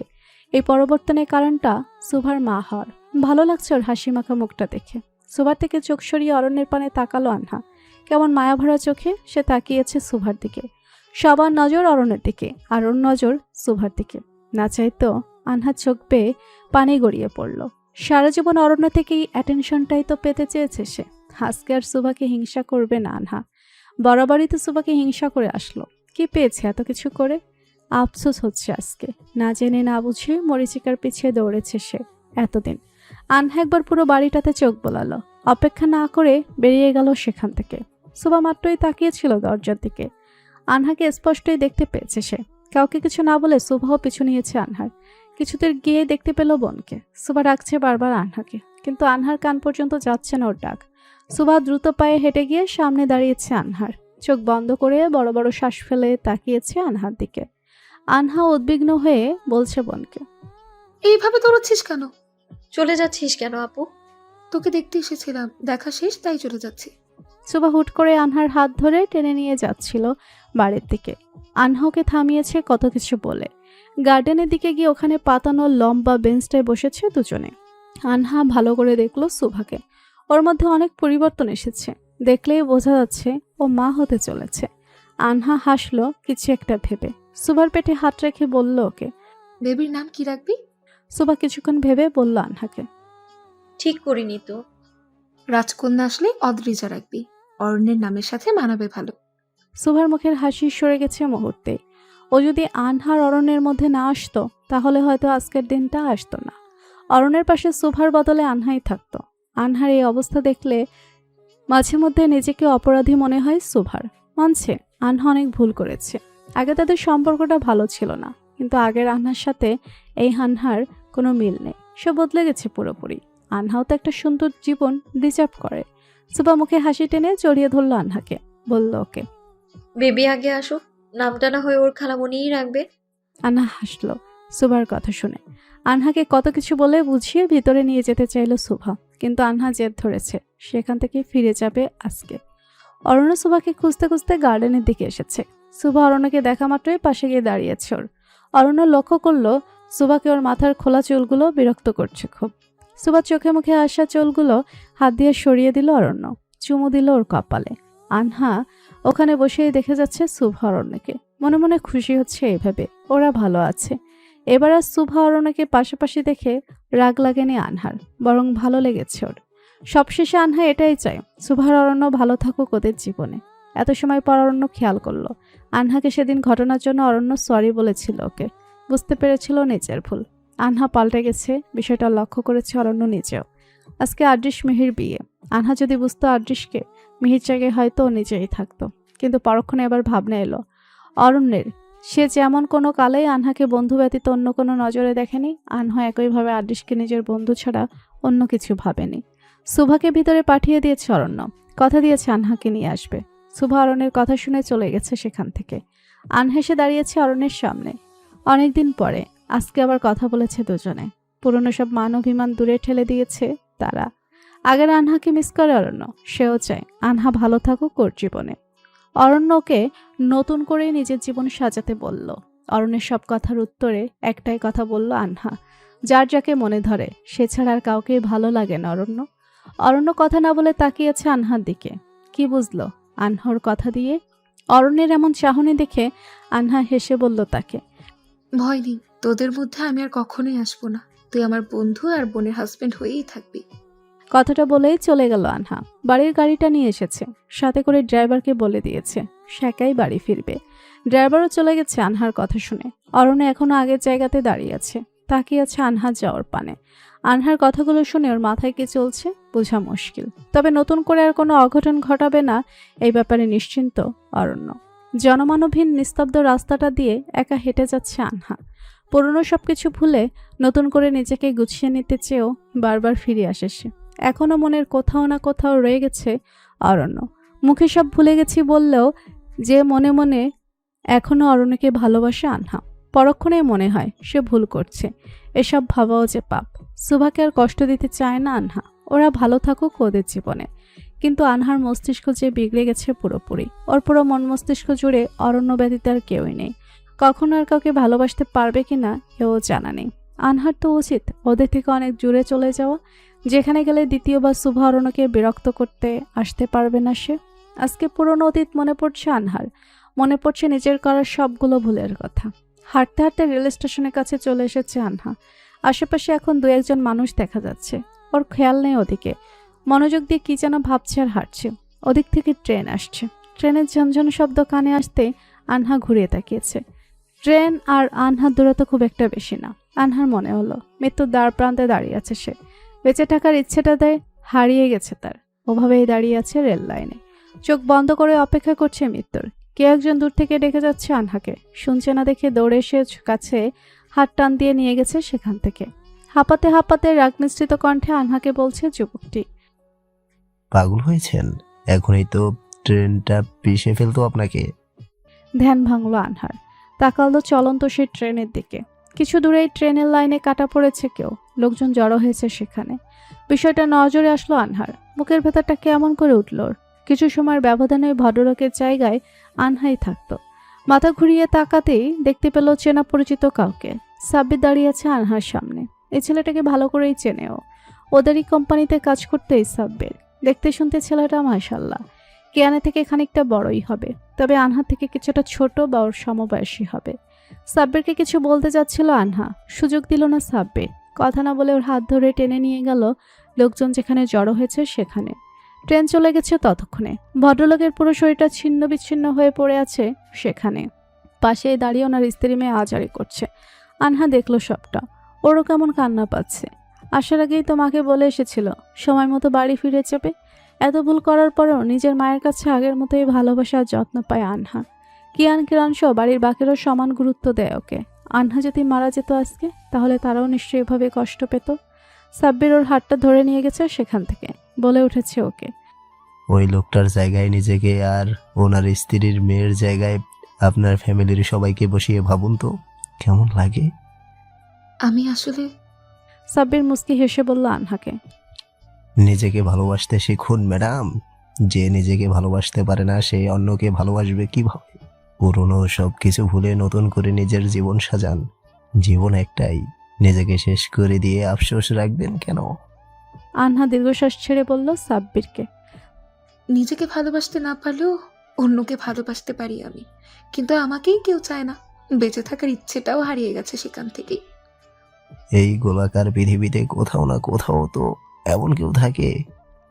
এই পরিবর্তনের কারণটা সুভার মা হওয়ার। ভালো লাগছে ওর হাসি মাখা মুখটা দেখে। সুভার থেকে চোখ সরিয়ে অরণ্যের পানে তাকালো আনহা। কেমন মায়াভরা চোখে সে তাকিয়েছে সুভার দিকে। সবার নজর অরণ্যের দিকে, আর ওর নজর সুভার দিকে। না চাইতো আনহা চোখ পেয়ে পানি গড়িয়ে পড়ল। সারা জীবন অরণ্য থেকেই অ্যাটেনশনটাই তো পেতে চেয়েছে সে। আজকে আর সুভাকে হিংসা করবে না আনহা। বরাবরই তো সুভাকে হিংসা করে আসলো। কি পেয়েছে এত কিছু করে? আফসোস হচ্ছে আজকে। না জেনে না বুঝে মরিচিকার পিছিয়ে দৌড়েছে সে এতদিন। আনহা একবার পুরো বাড়িটাতে চোখ বোলালো। অপেক্ষা না করে বেরিয়ে গেল সেখান থেকে। সুভা মাত্রই তাকিয়েছিল দরজার দিকে। আনহাকে স্পষ্টই দেখতে পেয়েছে সে। কাউকে কিছু না বলে সুভাও পিছু নিয়েছে আনহার। কিছুদের গিয়ে দেখতে পেল বোনকে। সুভা ডাকছে বারবার আনহাকে, কিন্তু আনহার কান পর্যন্ত যাচ্ছে না ওর ডাক। সুভা দ্রুত পায়ে হেঁটে গিয়ে সামনে দাঁড়িয়েছে আনহার। চোখ বন্ধ করে বড় বড় শ্বাস ফেলে তাকিয়েছে আনহার দিকে। আনহা উদ্বিগ্ন হয়ে বলছে বোনকে, এইভাবে দৌড়াচ্ছিস কেন? চলে যাচ্ছিস কেন আপু? তোকে দেখতে এসেছিলাম, দেখা শেষ তাই চলে যাচ্ছি। সুভা হুট করে আনহার হাত ধরে টেনে নিয়ে যাচ্ছিল বাড়ির দিকে। আনহাকে থামিয়েছে কত কিছু বলে। গার্ডেনের দিকে গিয়ে ওখানে পাতানো লম্বা বেঞ্চটায় বসেছে দুজনে। আনহা ভালো করে দেখলো সুভাকে। ওর মধ্যে অনেক পরিবর্তন এসেছে। দেখলেই বোঝা যাচ্ছে ও মা হতে চলেছে। আনহা হাসলো কিছু একটা ভেবে। সুভার পেটে হাত রেখে বলল ওকে। বেবির নাম কি রাখবি? সুভা কিছুক্ষণ ভেবে বলল আনহাকে, ঠিক করিনি তো। রাজকন্যা আসলে অদ্রিজা রাখবি, অরণ্যের নামের সাথে মানাবে ভালো। সুভার মুখের হাসি সরে গেছে মুহূর্তে। ও যদি আনহার অরণ্যের মধ্যে না আসতো তাহলে হয়তো আজকের দিনটা আসতো না। অরণ্যের পাশে সুভার বদলে আনহাই থাকতো। আনহার এই অবস্থা দেখলে মাঝে মধ্যে নিজেকে অপরাধী মনে হয় সুভার। মানছে আনহা অনেক ভুল করেছে। আগে তাদের সম্পর্কটা ভালো ছিল না, কিন্তু আগের আনহার সাথে এই আনহার কোনো মিল নেই। সে বদলে গেছে পুরোপুরি। আনহাও তো একটা সুন্দর জীবন ডিজার্ভ করে। সুভা মুখে হাসি টেনে জড়িয়ে ধরল আনহাকে, বলল ওকে। বেবি আগে আসুক, নামটা না হয় ওর খালামণিই রাখবে। আনহা হাসলো সুভার কথা শুনে। আনহাকে কত কিছু বলে বুঝিয়ে ভিতরে নিয়ে যেতে চাইল সুভা, কিন্তু আনহা জেদ ধরেছে সেখান থেকে ফিরে যাবে আজকে। অরণ্য সুভাকে খুঁজতে খুঁজতে গার্ডেনের দিকে এসেছে। সুভা অরণ্যকে দেখা মাত্রই পাশে গিয়ে দাঁড়িয়েছে ওর। অরণ্য লক্ষ্য করলো সুভাকে ওর মাথার খোলা চুলগুলো বিরক্ত করছে খুব। সুভার চোখে মুখে আসা চুলগুলো হাত দিয়ে সরিয়ে দিল অরণ্য, চুমু দিল ওর কপালে। আনহা ওখানে বসেই দেখে যাচ্ছে সুভা অরণ্যকে। মনে মনে খুশি হচ্ছে এইভাবে ওরা ভালো আছে। এবার আর শুভা অরণ্যকে পাশাপাশি দেখে রাগ লাগেনি আনহার, বরং ভালো লেগেছে ওর। সবশেষে আনহা এটাই চায় শুভার অরণ্য ভালো থাকুক ওদের জীবনে। এত সময় পর অরণ্য খেয়াল করলো আনহাকে সেদিন ঘটনার জন্য অরণ্য সরি বলেছিল ওকে। বুঝতে পেরেছিল নিজের ভুল। আনহা পাল্টে গেছে, বিষয়টা লক্ষ্য করেছে অরণ্য নিজেও। আজকে আদ্রিস মিহির বিয়ে। আনহা যদি বুঝতো আদ্রিসকে, মিহির জায়গায় হয়তো ও নিজেই থাকতো। কিন্তু পরক্ষণে এবার ভাবনা এলো অরণ্যের। সে যেমন কোনো কালেই আনহাকে বন্ধু ব্যতীত অন্য কোনো নজরে দেখেনি, আনহা একইভাবে আদ্রিসকে নিজের বন্ধু ছাড়া অন্য কিছু ভাবেনি। শুভাকে ভিতরে পাঠিয়ে দিয়েছে অরণ্য, কথা দিয়েছে আনহাকে নিয়ে আসবে। শুভা অরণ্যের কথা শুনে চলে গেছে সেখান থেকে। আনহা এসে দাঁড়িয়েছে অরণ্যের সামনে। অনেকদিন পরে আজকে আবার কথা বলেছে দুজনে। পুরনো সব মান অভিমান দূরে ঠেলে দিয়েছে তারা। আগের আনহাকে মিস করে অরণ্য, সেও চায় আনহা ভালো থাকুক ওর জীবনে। অরণ্যকে নতুন করে নিজের জীবন সাজাতে বলল। অরণ্যের সব কথার উত্তরে একটাই কথা বলল আনহা, যার যাকে মনে ধরে সে ছাড়া আর কাউকে ভালো লাগে না অরণ্য। অরণ্য কথা না বলে তাকিয়েছে আনহার দিকে। কি বুঝলো আনহার কথা দিয়ে? অরণ্যের এমন চাহনি দেখে আনহা হেসে বলল তাকে, ভয় নেই, তোদের মধ্যে আমি আর কখনোই আসবো না। তুই আমার বন্ধু আর বোনের হাজবেন্ড হয়েই থাকবি। কথাটা বলেই চলে গেল আনহা। বাড়ির গাড়িটা নিয়ে এসেছে, সাথে করে ড্রাইভারকে বলে দিয়েছে সে একাই বাড়ি ফিরবে। ড্রাইভারও চলে গেছে আনহার কথা শুনে। অরণ্য এখনো আগের জায়গাতে দাঁড়িয়ে আছে, তাকিয়ে আছে আনহা যাওয়ার পানে। আনহার কথাগুলো শুনে ওর মাথায় কি চলছে বোঝা মুশকিল, তবে নতুন করে আর কোনো অঘটন ঘটাবে না এই ব্যাপারে নিশ্চিন্ত অরণ্য। জনমানবহীন নিস্তব্ধ রাস্তাটা দিয়ে একা হেঁটে যাচ্ছে আনহা। পুরনো সবকিছু ভুলে নতুন করে নিজেকে গুছিয়ে নিতে চেয়েও বারবার ফিরে আসে সে। এখনো মনের কোথাও না কোথাও রয়ে গেছে অরণ্য। মুখে সব ভুলে গেছি বললেও যে মনে মনে এখনো অরণ্যকে ভালোবাসে আনহা। পরক্ষণে মনে হয় সে ভুল করছে। এসব ভাবাও যে পাপ। শুভাকে আর কষ্ট দিতে চায় না আনহা, ওরা ভালো থাকুক ওদের জীবনে। কিন্তু আনহার মস্তিষ্ক যে বিগড়ে গেছে পুরোপুরি। ওর পুরো মন মস্তিষ্ক জুড়ে অরণ্য ব্যতীত আর কেউই নেই। কখনো আর কাউকে ভালোবাসতে পারবে কিনা এও জানা নেই। আনহার তো উচিত ওদের থেকে অনেক দূরে চলে যাওয়া, যেখানে গেলে দ্বিতীয়বার শুভা অরণ্যকে বিরক্ত করতে আসতে পারবে না সে। আজকে পুরনো অতীত মনে পড়ছে আনহার। মনে পড়ছে নিজের করার সবগুলো ভুলের কথা। হাঁটতে হাঁটতে রেল স্টেশনের কাছে চলে এসেছে আনহা। আশেপাশে এখন দু একজন মানুষ দেখা যাচ্ছে। ওর খেয়াল নেই ওদিকে। মনোযোগ দিয়ে কি যেন ভাবছে আর হাঁটছে। ওদিক থেকে ট্রেন আসছে। ট্রেনের ঝনঝন শব্দ কানে আসতে আনহা ঘুরিয়ে তাকিয়েছে। ট্রেন আর আনহার দূরত্ব খুব একটা বেশি না। আনহার মনে হলো মৃত্যুর দ্বার প্রান্তে দাঁড়িয়ে আছে সে। বেঁচে থাকার ইচ্ছেটা দেয় হারিয়ে গেছে তার। ওভাবেই দাঁড়িয়ে আছে রেল লাইনে, চোখ বন্ধ করে অপেক্ষা করছে মৃত্যুর। কেউ একজন দূর থেকে ডেকে যাচ্ছে আনহাকে। শুনছে না দেখে দৌড়ে এসে কাছে হাত টান দিয়ে নিয়ে গেছে সেখান থেকে। হাঁপাতে হাঁপাতে রাগ মিশ্রিত কণ্ঠে আনহাকে বলছে যুবকটি, পাগল হয়েছেন? এখনই তো ট্রেনটা পিষে ফেলতো আপনাকে। ধ্যান ভাঙলো আনহার। তাকালো চলন্ত সেই ট্রেনের দিকে। কিছু দূরেই ট্রেনের লাইনে কাটা পড়েছে কেউ। লোকজন জড়ো হয়েছে সেখানে। বিষয়টা নজরে আসলো আনহার। বুকের ভেতরটা কেমন করে উঠল ওর। কিছু সময়ের ব্যবধানে ভদ্রলোকের জায়গায় আনহাই থাকতো। মাথা ঘুরিয়ে তাকাতেই দেখতে পেল চেনা পরিচিত কাউকে। সাব্বির দাঁড়িয়ে আছে আনহার সামনে। এই ছেলেটাকে ভালো করেই চেনেও। ওদেরই কোম্পানিতে কাজ করতো এই সাব্বির। দেখতে শুনতে ছেলেটা মাশাআল্লাহ কেয়ানে থেকে খানিকটা বড়ই হবে, তবে আনহা থেকে কিছুটা ছোট বা ওর সমবয়সী হবে। সাব্বিরকে কিছু বলতে যাচ্ছিল আনহা, সুযোগ দিল না সাব্বির। কথা না বলে ওর হাত ধরে টেনে নিয়ে গেল লোকজন যেখানে জড়ো হয়েছে সেখানে। ট্রেন চলে গেছে ততক্ষণে। ভদ্রলোকের পুরো শরীরটা ছিন্ন বিচ্ছিন্ন হয়ে পড়ে আছে সেখানে। পাশে দাঁড়িয়ে ওনার স্ত্রী মেয়ে আজারি করছে। আনহা দেখলো সবটা। ওরও কেমন কান্না পাচ্ছে। আসার আগেই তো মাকে বলে এসেছিল সময় মতো বাড়ি ফিরে যাবে। এত ভুল করার পরেও নিজের মায়ের কাছে আগের মতোই ভালোবাসা আর যত্ন পায় আনহা। কিয়ান কিরণ সহ বাড়ির বাকিরও সমান গুরুত্ব দেয় ওকে। আনহা যদি মারা যেত আজকে, তাহলে তারাও নিশ্চয়ই এভাবে কষ্ট পেত। সাব্বির ওর হাতটা ধরে নিয়ে গেছে সেখান থেকে, বলে উঠেছে ওকে, ওই লোকটার জায়গায় নিজেকে আর ওনার স্ত্রীর মেয়ের জায়গায় আপনার ফ্যামিলির সবাইকে বসিয়ে ভাবুন তো কেমন লাগে। আমি আসলে সাব্বির মুস্কি হেসে বলল আনহাকে, নিজেকে ভালোবাসতে শিখুন ম্যাডাম। যে নিজেকে ভালোবাসতে পারে না সে অন্যকে ভালোবাসবে কিভাবে? পুরনো সব কিছু ভুলে নতুন করে নিজের জীবন সাজান। জীবন একটাই, নিজেকে শেষ করে দিয়ে আফসোস রাখবেন কেন? আনহা দীর্ঘশ্বাস ছেড়ে বলল সাব্বিরকে, নিজেকে ভালোবাসতে না পারলেও অন্যকে ভালোবাসতে পারি আমি, কিন্তু আমাকেই কেউ চায় না। বেঁচে থাকার ইচ্ছেটাও হারিয়ে গেছে সেখান থেকেই। এই গোলাকার পৃথিবীতে কোথাও না কোথাও তো এমন কেউ থাকে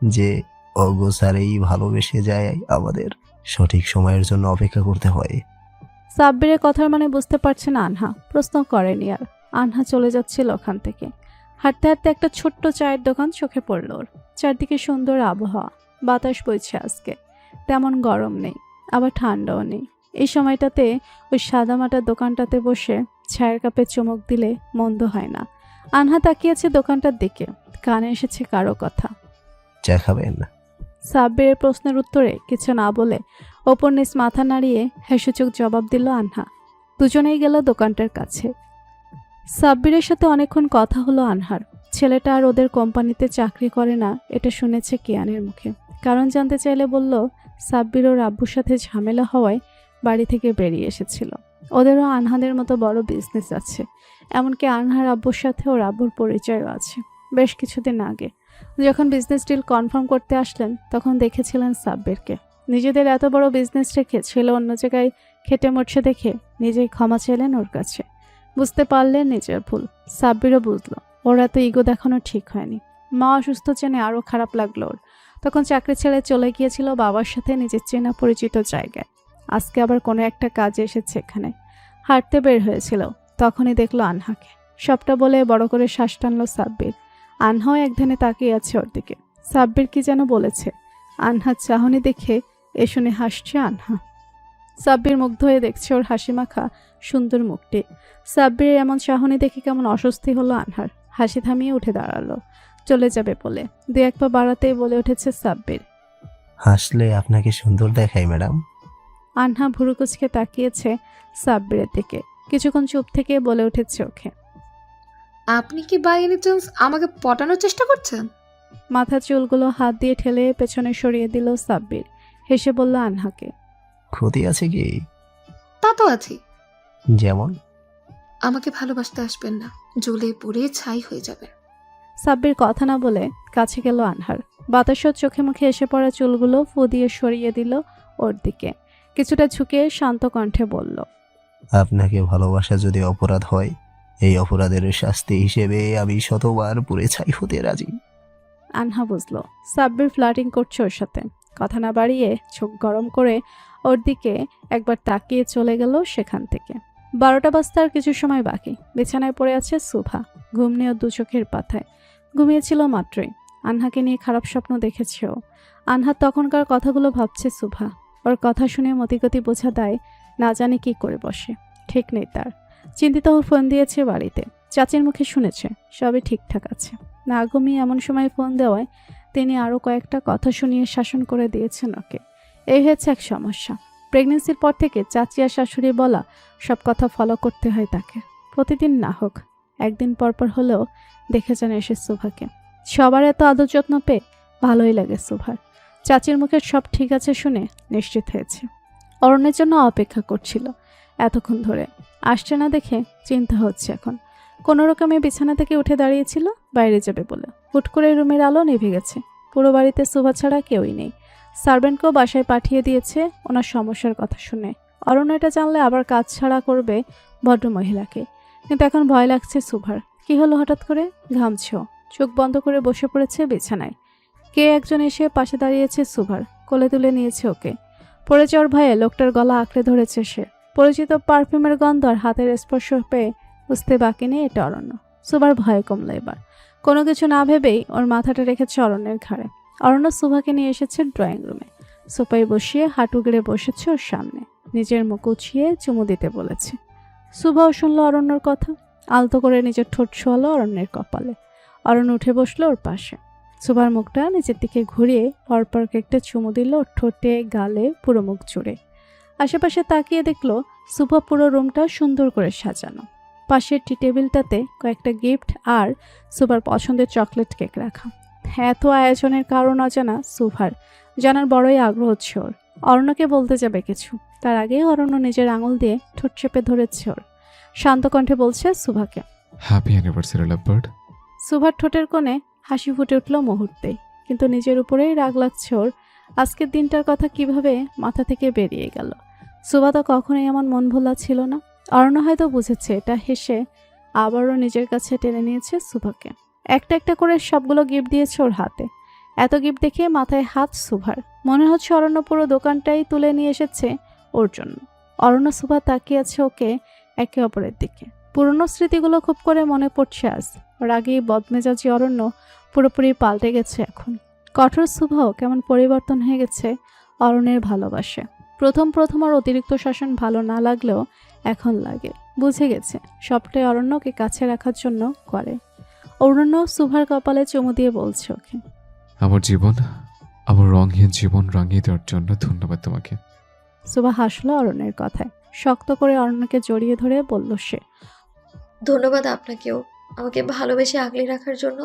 যে অগোছারেই ভালোবেসে যায় আমাদের। সঠিক সময়ের জন্য অপেক্ষা করতে হয়। সাব্বিরের কথার মানে বুঝতে পারছে না আনহা, প্রশ্ন করেনি আর। আনহা চলে যাচ্ছিল ওখান থেকে। হাঁটতে হাঁটতে একটা ছোট্ট চায়ের দোকান চোখে পড়ল ওর। চারদিকে সুন্দর আবহাওয়া, বাতাস বইছে আজকে, তেমন গরম নেই আবার ঠান্ডাও নেই। এই সময়টাতে ওই সাদামাটা দোকানটাতে বসে চায়ের কাপে চুমুক দিলে মন্দ হয় না। আনহা তাকিয়েছে দোকানটার দিকে, কানে এসেছে কারো কথা। চা খাবেন? সাব্বিরের প্রশ্নের উত্তরে কিছু না বলে ওপর নিচ মাথা নাড়িয়ে হেসেচোখ জবাব দিল আনহা। দুজনেই গেল দোকানটার কাছে। সাব্বিরের সাথে অনেকক্ষণ কথা হলো আনহার। ছেলেটা আর ওদের কোম্পানিতে চাকরি করে না এটা শুনেছে কিয়ানের মুখে। কারণ জানতে চাইলে বলল সাব্বির ওর আব্বুর সাথে ঝামেলা হওয়ায় বাড়ি থেকে বেরিয়ে এসেছিল। ওদেরও আনহাদের মতো বড় বিজনেস আছে, এমনকি আনহার আব্বুর সাথে ওর আব্বুর পরিচয়ও আছে। বেশ কিছুদিন আগে যখন বিজনেস ডিল কনফার্ম করতে আসলেন তখন দেখেছিলেন সাব্বিরকে। নিজেদের এত বড় বিজনেস রেখে ছেলে অন্য জায়গায় খেটে মরছে দেখে নিজেই ক্ষমা চাইলেন ওর কাছে। বুঝতে পারলেন নিজের ভুল। সাব্বিরও বুঝলো ওর এত ইগো দেখানো ঠিক হয়নি। মা অসুস্থ জেনে আরও খারাপ লাগলো ওর। তখন চাকরি ছেড়ে চলে গিয়েছিল বাবার সাথে নিজের চেনা পরিচিত জায়গায়। আজকে আবার কোনো একটা কাজে এসেছে এখানে। হাঁটতে বের হয়েছিল, তখনই দেখলো আনহাকে। সবটা বলে বড় করে শ্বাস টানলো সাব্বির। আনহাও একধানে তাকিয়ে আছে ওর দিকে। সাব্বির কি যেন বলেছে। আনহার চাহনি দেখে এ শুনে হাসছে আনহা। সাব্বির মুগ্ধ হয়ে দেখছে ওর হাসি মাখা সুন্দর মুখটি। সাব্বিরের এমন চাহনি দেখে কেমন অস্বস্তি হলো আনহার। হাসি থামিয়ে উঠে দাঁড়ালো, চলে যাবে বলে। দু এক পা বাড়াতেই বলে উঠেছে সাব্বির। হাসলে আপনাকে সুন্দর দেখায় ম্যাডাম। আনহা ভুরু কুচকে তাকিয়েছে সাব্বিরের দিকে। কিছুক্ষণ চুপ থেকে বলে উঠেছে ওকে। আপনি কি বাই এনি চান্স আমাকে পটানোর চেষ্টা করছেন? মাথার চুলগুলো হাত দিয়ে ঠেলে পেছনে সরিয়ে দিল সাব্বির। হেসে বলল আনহাকে। ক্ষতি আছে কি? তা তো আছি। যেমন? আমাকে ভালোবাসতে আসবেন না, জ্বলে পুড়ে ছাই হয়ে যাবে। সাব্বির কথা না বলে কাছে গেল আনহার। বাতাসের চোখে মুখে এসে পড়া চুলগুলো ফু দিয়ে সরিয়ে দিল ওর দিকে। কিছুটা ঝুঁকে শান্ত কণ্ঠে বলল, আপনাকে ভালোবাসা যদি অপরাধ হয়, এই অপরাধের শাস্তি হিসেবে আমি শতবার পুড়ে ছাই হতে রাজি। আনহা বুঝলো সাব্বির ফ্লার্টিং করছে ওর সাথে। কথা না বাড়িয়ে চোখ গরম করে ওর দিকে একবার তাকিয়ে চলে গেল সেখান থেকে। 12টা বাজতে আর কিছু সময় বাকি। বিছানায় পড়ে আছে সুভা, ঘুম নেই ওর দু চোখের পাতায়। ঘুমিয়েছিল মাত্রই। আনহাকে নিয়ে খারাপ স্বপ্ন দেখেছে ও। আনহার তখনকার কথাগুলো ভাবছে সুভা। ওর কথা শুনে মতিগতি বোঝা দেয় না জানে কি করে বসে, ঠিক নেই তার। চিন্তিত হয়ে ফোন দিয়েছে বাড়িতে। চাচির মুখে শুনেছে সবই ঠিকঠাক আছে। না ঘুমিয়ে এমন সময় ফোন দেওয়ায় তিনি আরও কয়েকটা কথা শুনিয়ে শাসন করে দিয়েছেন ওকে। এই হয়েছে এক সমস্যা। প্রেগনেন্সির পর থেকে চাচি আর শাশুড়ি বলা সব কথা ফলো করতে হয় তাকে। প্রতিদিন না হোক, একদিন পরপর হলেও দেখে যান এসে সুভাকে। সবার এত আদর যত্ন পেয়ে ভালোই লাগে সুভার। চাচির মুখে সব ঠিক আছে শুনে নিশ্চিত হয়েছে। অরণ্যের জন্য অপেক্ষা করছিল এতক্ষণ ধরে। আসছে না দেখে চিন্তা হচ্ছে এখন। কোনো রকমে বিছানা থেকে উঠে দাঁড়িয়েছিল বাইরে যাবে বলে। হুট করে রুমের আলো নিভে গেছে। পুরো বাড়িতে সুভা ছাড়া কেউই নেই। সার্ভেন্টকেও বাসায় পাঠিয়ে দিয়েছে ওনার সমস্যার কথা শুনে। অরণ্য এটা জানলে আবার কাজ ছাড়া করবে ভদ্র মহিলাকে। কিন্তু এখন ভয় লাগছে সুভার। কি হলো হঠাৎ করে? ঘামছে ও। চোখ বন্ধ করে বসে পড়েছে বিছানায়। কে একজন এসে পাশে দাঁড়িয়েছে সুভার, কোলে তুলে নিয়েছে ওকে। পড়ে যাওয়ার ভয়ে লোকটার গলা আঁকড়ে ধরেছে সে। পরিচিত পারফিউমের গন্ধ আর হাতের স্পর্শ পেয়ে বুঝতে বাকি নেই এটা অরণ্য। সুভার ভয় কমলো এবার। কোনো কিছু না ভেবেই ওর মাথাটা রেখেছে অরণ্যের ঘাড়ে। অরণ্য সুভাকে নিয়ে এসেছে ড্রয়িং রুমে। সোফায় বসিয়ে হাঁটু গেড়ে বসেছে ওর সামনে। নিজের মুখ উছিয়ে চুমু দিতে বলেছে। সুভাও শুনল অরণ্যর কথা। আলতো করে নিজের ঠোঁট ছোঁয়ালো অরণ্যের কপালে। অরণ্য উঠে বসলো ওর পাশে। সুভার মুখটা নিজের দিকে ঘুরিয়ে পরপর একটা চুমু দিল ওর ঠোঁটে, গালে, পুরো মুখ জুড়ে। আশেপাশে তাকিয়ে দেখলো সুভা পুরো রুমটা সুন্দর করে সাজানো। পাশের টি টেবিলটাতে কয়েকটা গিফট আর সুভার পছন্দের চকলেট কেক রাখা। এত আয়োজনের কারণ অজানা সুভার। জানার বড়ই আগ্রহ হচ্ছে ওর। অরণ্যকে বলতে যাবে কিছু, তার আগেই অরণ্য নিজের আঙুল দিয়ে ঠোঁট চেপে ধরেছে ওর। শান্ত কণ্ঠে বলছে সুভাকে, হ্যাপি অ্যানিভার্সারি লাভ বার্ড। সুভার ঠোঁটের কোণে হাসি ফুটে উঠল মুহূর্তেই। কিন্তু নিজের উপরেই রাগ লাগছে ওর। আজকের দিনটার কথা কিভাবে মাথা থেকে বেরিয়ে গেল। সুভা তো কখনোই এমন মন ভোলা ছিল না। অরণ্য হয়তো বুঝেছে এটা, হেসে আবারও নিজের কাছে টেনে নিয়েছে সুভাকে। একটা একটা করে সবগুলো গিফট দিয়েছে ওর হাতে। এত গিফট দেখে মাথায় হাত সুভার। মনে হচ্ছে অরণ্য পুরো দোকানটাই তুলে নিয়ে এসেছে ওর জন্য। অরণ্য সুভা তাকিয়ে আছে ওকে একে অপরের দিকে। পুরনো স্মৃতিগুলো খুব করে মনে পড়ছে আজ। ওর আগেই বদমেজাজি অরণ্য পুরোপুরি পাল্টে গেছে এখন। কঠোর সুভাও কেমন পরিবর্তন হয়ে গেছে অরণ্যের ভালোবাসে। প্রথম প্রথম আর অতিরিক্ত শাসন ভালো না লাগলেও এখন লাগে। বুঝে গেছে সবটাই অরণ্যকে কাছে রাখার জন্য করে। অরণ্য সুভার কপালে চুমু দিয়ে বলছে ওকে, আমার জীবন, আমার রঙহীন জীবন রাঙিয়ে দেওয়ার জন্য ধন্যবাদ তোমাকে। সুভা হাসলো অরণ্যের কথায়। শক্ত করে অরণ্যকে জড়িয়ে ধরে বলল সে, ধন্যবাদ আপনাকেও, আমাকে ভালোবেসে আগলে রাখার জন্য,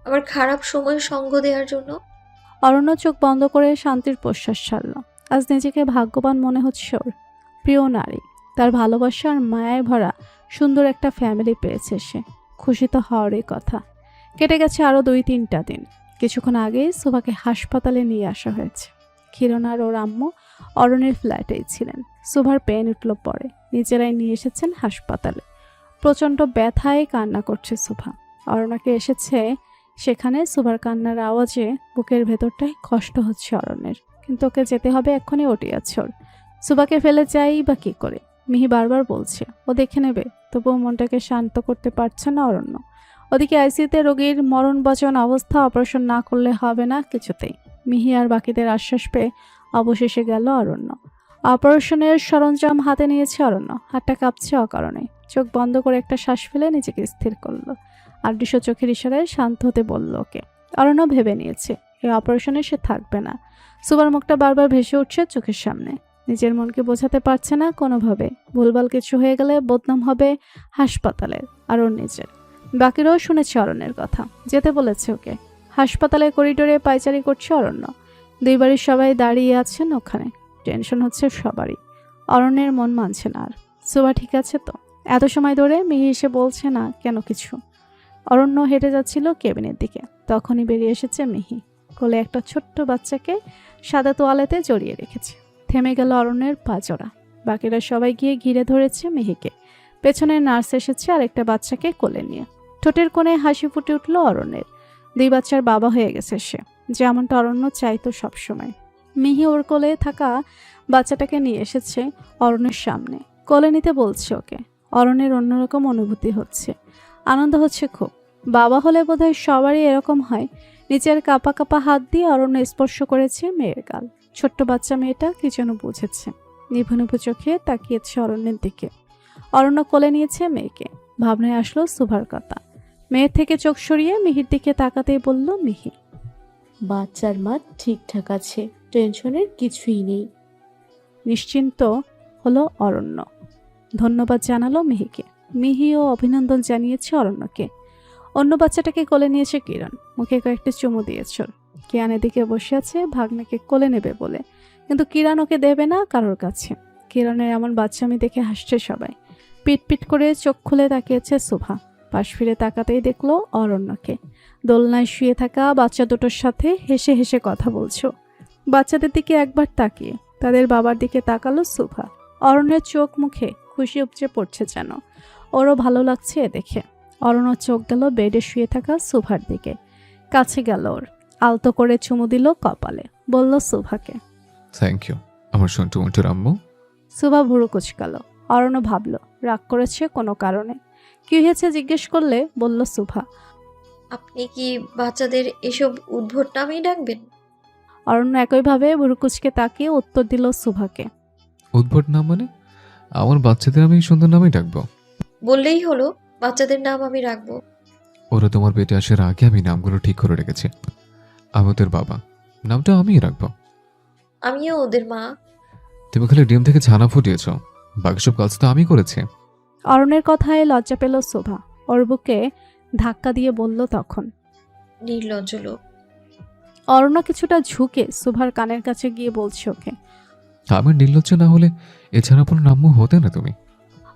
আমার খারাপ সময় সঙ্গ দেওয়ার জন্য। অরণ্য চোখ বন্ধ করে শান্তির প্রশ্বাস ছাড়ল। আজ নিজেকে ভাগ্যবান মনে হচ্ছে ওর। প্রিয় নারী, তার ভালোবাসা আর মায়ায় ভরা সুন্দর একটা ফ্যামিলি পেয়েছে সে। খুশি তো হওয়ারই কথা। কেটে গেছে আরও 2-3টা দিন। কিছুক্ষণ আগেই সুভাকে হাসপাতালে নিয়ে আসা হয়েছে। কিরণ আর ওর আম্মু অরণ্যের ফ্ল্যাটেই ছিলেন। সুভার পেন উঠল পরে, নিজেরাই নিয়ে এসেছেন হাসপাতালে। প্রচণ্ড ব্যথায় কান্না করছে সুভা। অরণ্যকে এসেছে সেখানে। সুভার কান্নার আওয়াজে বুকের ভেতরটায় কষ্ট হচ্ছে অরণ্যের। কিন্তু ওকে যেতে হবে এক্ষুনি, ওটি আছে ওর। সুভাকে ফেলে যাই বা কী করে? মিহি বারবার বলছে ও দেখে নেবে, তবুও মনটাকে শান্ত করতে পারছে না অরণ্য। ওদিকে আইসিইউতে রোগীর মরণবচন অবস্থা, অপারেশন না করলে হবে না কিছুতেই। মিহি আর বাকিদের আশ্বাস পেয়ে অবশেষে গেল অরণ্য। অপারেশনের সরঞ্জাম হাতে নিয়েছে অরণ্য। হাতটা কাঁপছে অকারণে। চোখ বন্ধ করে একটা শ্বাস ফেলে নিজেকে স্থির করলো। আর দৃশ্য চোখের ইশারায় শান্ত হতে বলল ওকে। অরণ্য ভেবে নিয়েছে এই অপারেশনে সে থাকবে না। সুভার মুখটা বারবার ভেসে উঠছে চোখের সামনে। নিজের মনকে বোঝাতে পারছে না কোনোভাবে। ভুলভাল কিছু হয়ে গেলে বদনাম হবে হাসপাতালের আর ওর নিজের। বাকিরাও শুনেছে অরণ্যের কথা, যেতে বলেছে ওকে। হাসপাতালের করিডোরে পায়চারি করছে অরণ্য। দুই বাড়ির সবাই দাঁড়িয়ে আছেন ওখানে। টেনশন হচ্ছে সবারই। অরণ্যের মন মানছে না আর। সুভা ঠিক আছে তো? এত সময় ধরে মিহি এসে বলছে না কেন কিছু। অরণ্য হেঁটে যাচ্ছিল কেবিনের দিকে, তখনই বেরিয়ে এসেছে মিহি। কোলে একটা ছোট্ট বাচ্চাকে সাদা তোয়ালেতে জড়িয়ে রেখেছে। থেমে গেল অরণ্যের পাজরা। বাকিরা সবাই গিয়ে ঘিরে ধরেছে মিহিকে। পেছনে নার্স এসেছে আর একটা বাচ্চাকে কোলে নিয়ে। ঠোঁটের কোণে হাসি ফুটে উঠল অরণ্যের। 2 বাচ্চার বাবা হয়ে গেছে সে, যেমনটা অরণ্য চাইতো সবসময়। মিহি ওর কোলে থাকা বাচ্চাটাকে নিয়ে এসেছে অরণ্যের সামনে। কোলে নিতে বলছে ওকে। অরণ্যের অন্যরকম অনুভূতি হচ্ছে, আনন্দ হচ্ছে খুব। বাবা হলে বোধহয় সবারই এরকম হয়। নিচের কাপা কাপা হাত দিয়ে অরণ্য স্পর্শ করেছে মেয়ের গাল। ছোট্ট বাচ্চা মেয়েটা কি যেন বুঝেছে। নিভু নিভু চোখে তাকিয়েছে অরণ্যের দিকে। অরণ্য কোলে নিয়েছে মেয়েকে। ভাবনায় আসলো সুভার কথা। মেয়ের থেকে চোখ সরিয়ে মিহির দিকে তাকাতেই বলল মিহি, বাচ্চার মা ঠিকঠাক আছে, টেনশনের কিছুই নেই। নিশ্চিন্ত হলো অরণ্য। ধন্যবাদ জানালো মিহিকে। মিহিও অভিনন্দন জানিয়েছে অরণ্যকে। অন্য বাচ্চাটাকে কোলে নিয়েছে কিরণ। মুখে কয়েকটা চুমু দিয়েছে। কিয়ানের দিকে বসে আছে ভাগ্নাকে কোলে নেবে বলে, কিন্তু কিরণ ওকে দেবে না কারোর কাছে। কিরণের এমন বাচ্চামি দেখে হাসছে সবাই। পিট পিট করে চোখ খুলে তাকিয়েছে সুভা। পাশ ফিরে তাকাতেই দেখলো অরণ্যকে দোলনায় শুয়ে থাকা বাচ্চা দুটোর সাথে হেসে হেসে কথা বলছো। বাচ্চাদের দিকে একবার তাকিয়ে তাদের বাবার দিকে তাকালো সুভা। অরণ্যের চোখ মুখে খুশি উপচে পড়ছে যেন। ওরও ভালো লাগছে এ দেখে। অরণ্য চোখ গেল বেডে শুয়ে থাকা সুভার দিকে। কাছে গেল ওর, আলতো করে চুমু দিল কপালে। বলল সুভাকে, থ্যাংক ইউ আমার সন্টু মন্টুর আম্মু। সুভা ভুরু কুচকাল। অরণ্য ভাবল রাগ করেছে কোনো কারণে। কি হয়েছে জিজ্ঞেস করলে বলল সুভা, আপনি কি বাচ্চাদের এসব উদ্ভট নামেই ডাকবেন? অরণ্য একইভাবে ভুরু কুচকে তাকিয়ে উত্তর দিল সুভাকে, উদ্ভট নাম মানে? আমার বাচ্চাদের আমি সুন্দর নামেই ডাকবো। বললেই হলো, বাচ্চাদের নাম আমি রাখবো। ওরা তোমার পেটে আসার আগে আমি নামগুলো ঠিক করে রেখেছি। আমাদের বাবা নামটা আমিই রাখবো। আমিও ওদের মা। তুমি খালি ডিম থেকে ছানা ফুটিয়েছ, বাকি সব কাজ তো আমি করেছি। অরণ্যের কথায় লজ্জা পেল সুভা। ওর বুকে ধাক্কা দিয়ে বলল তখন। নির্লজ্জ লোক। অরণ্য কিছুটা ঝুঁকে সুভার কানের কাছে গিয়ে বলছে ওকে। আমার নির্লজ্জ না হলে এছাড়া কোনো নাম্য হতে না তুমি।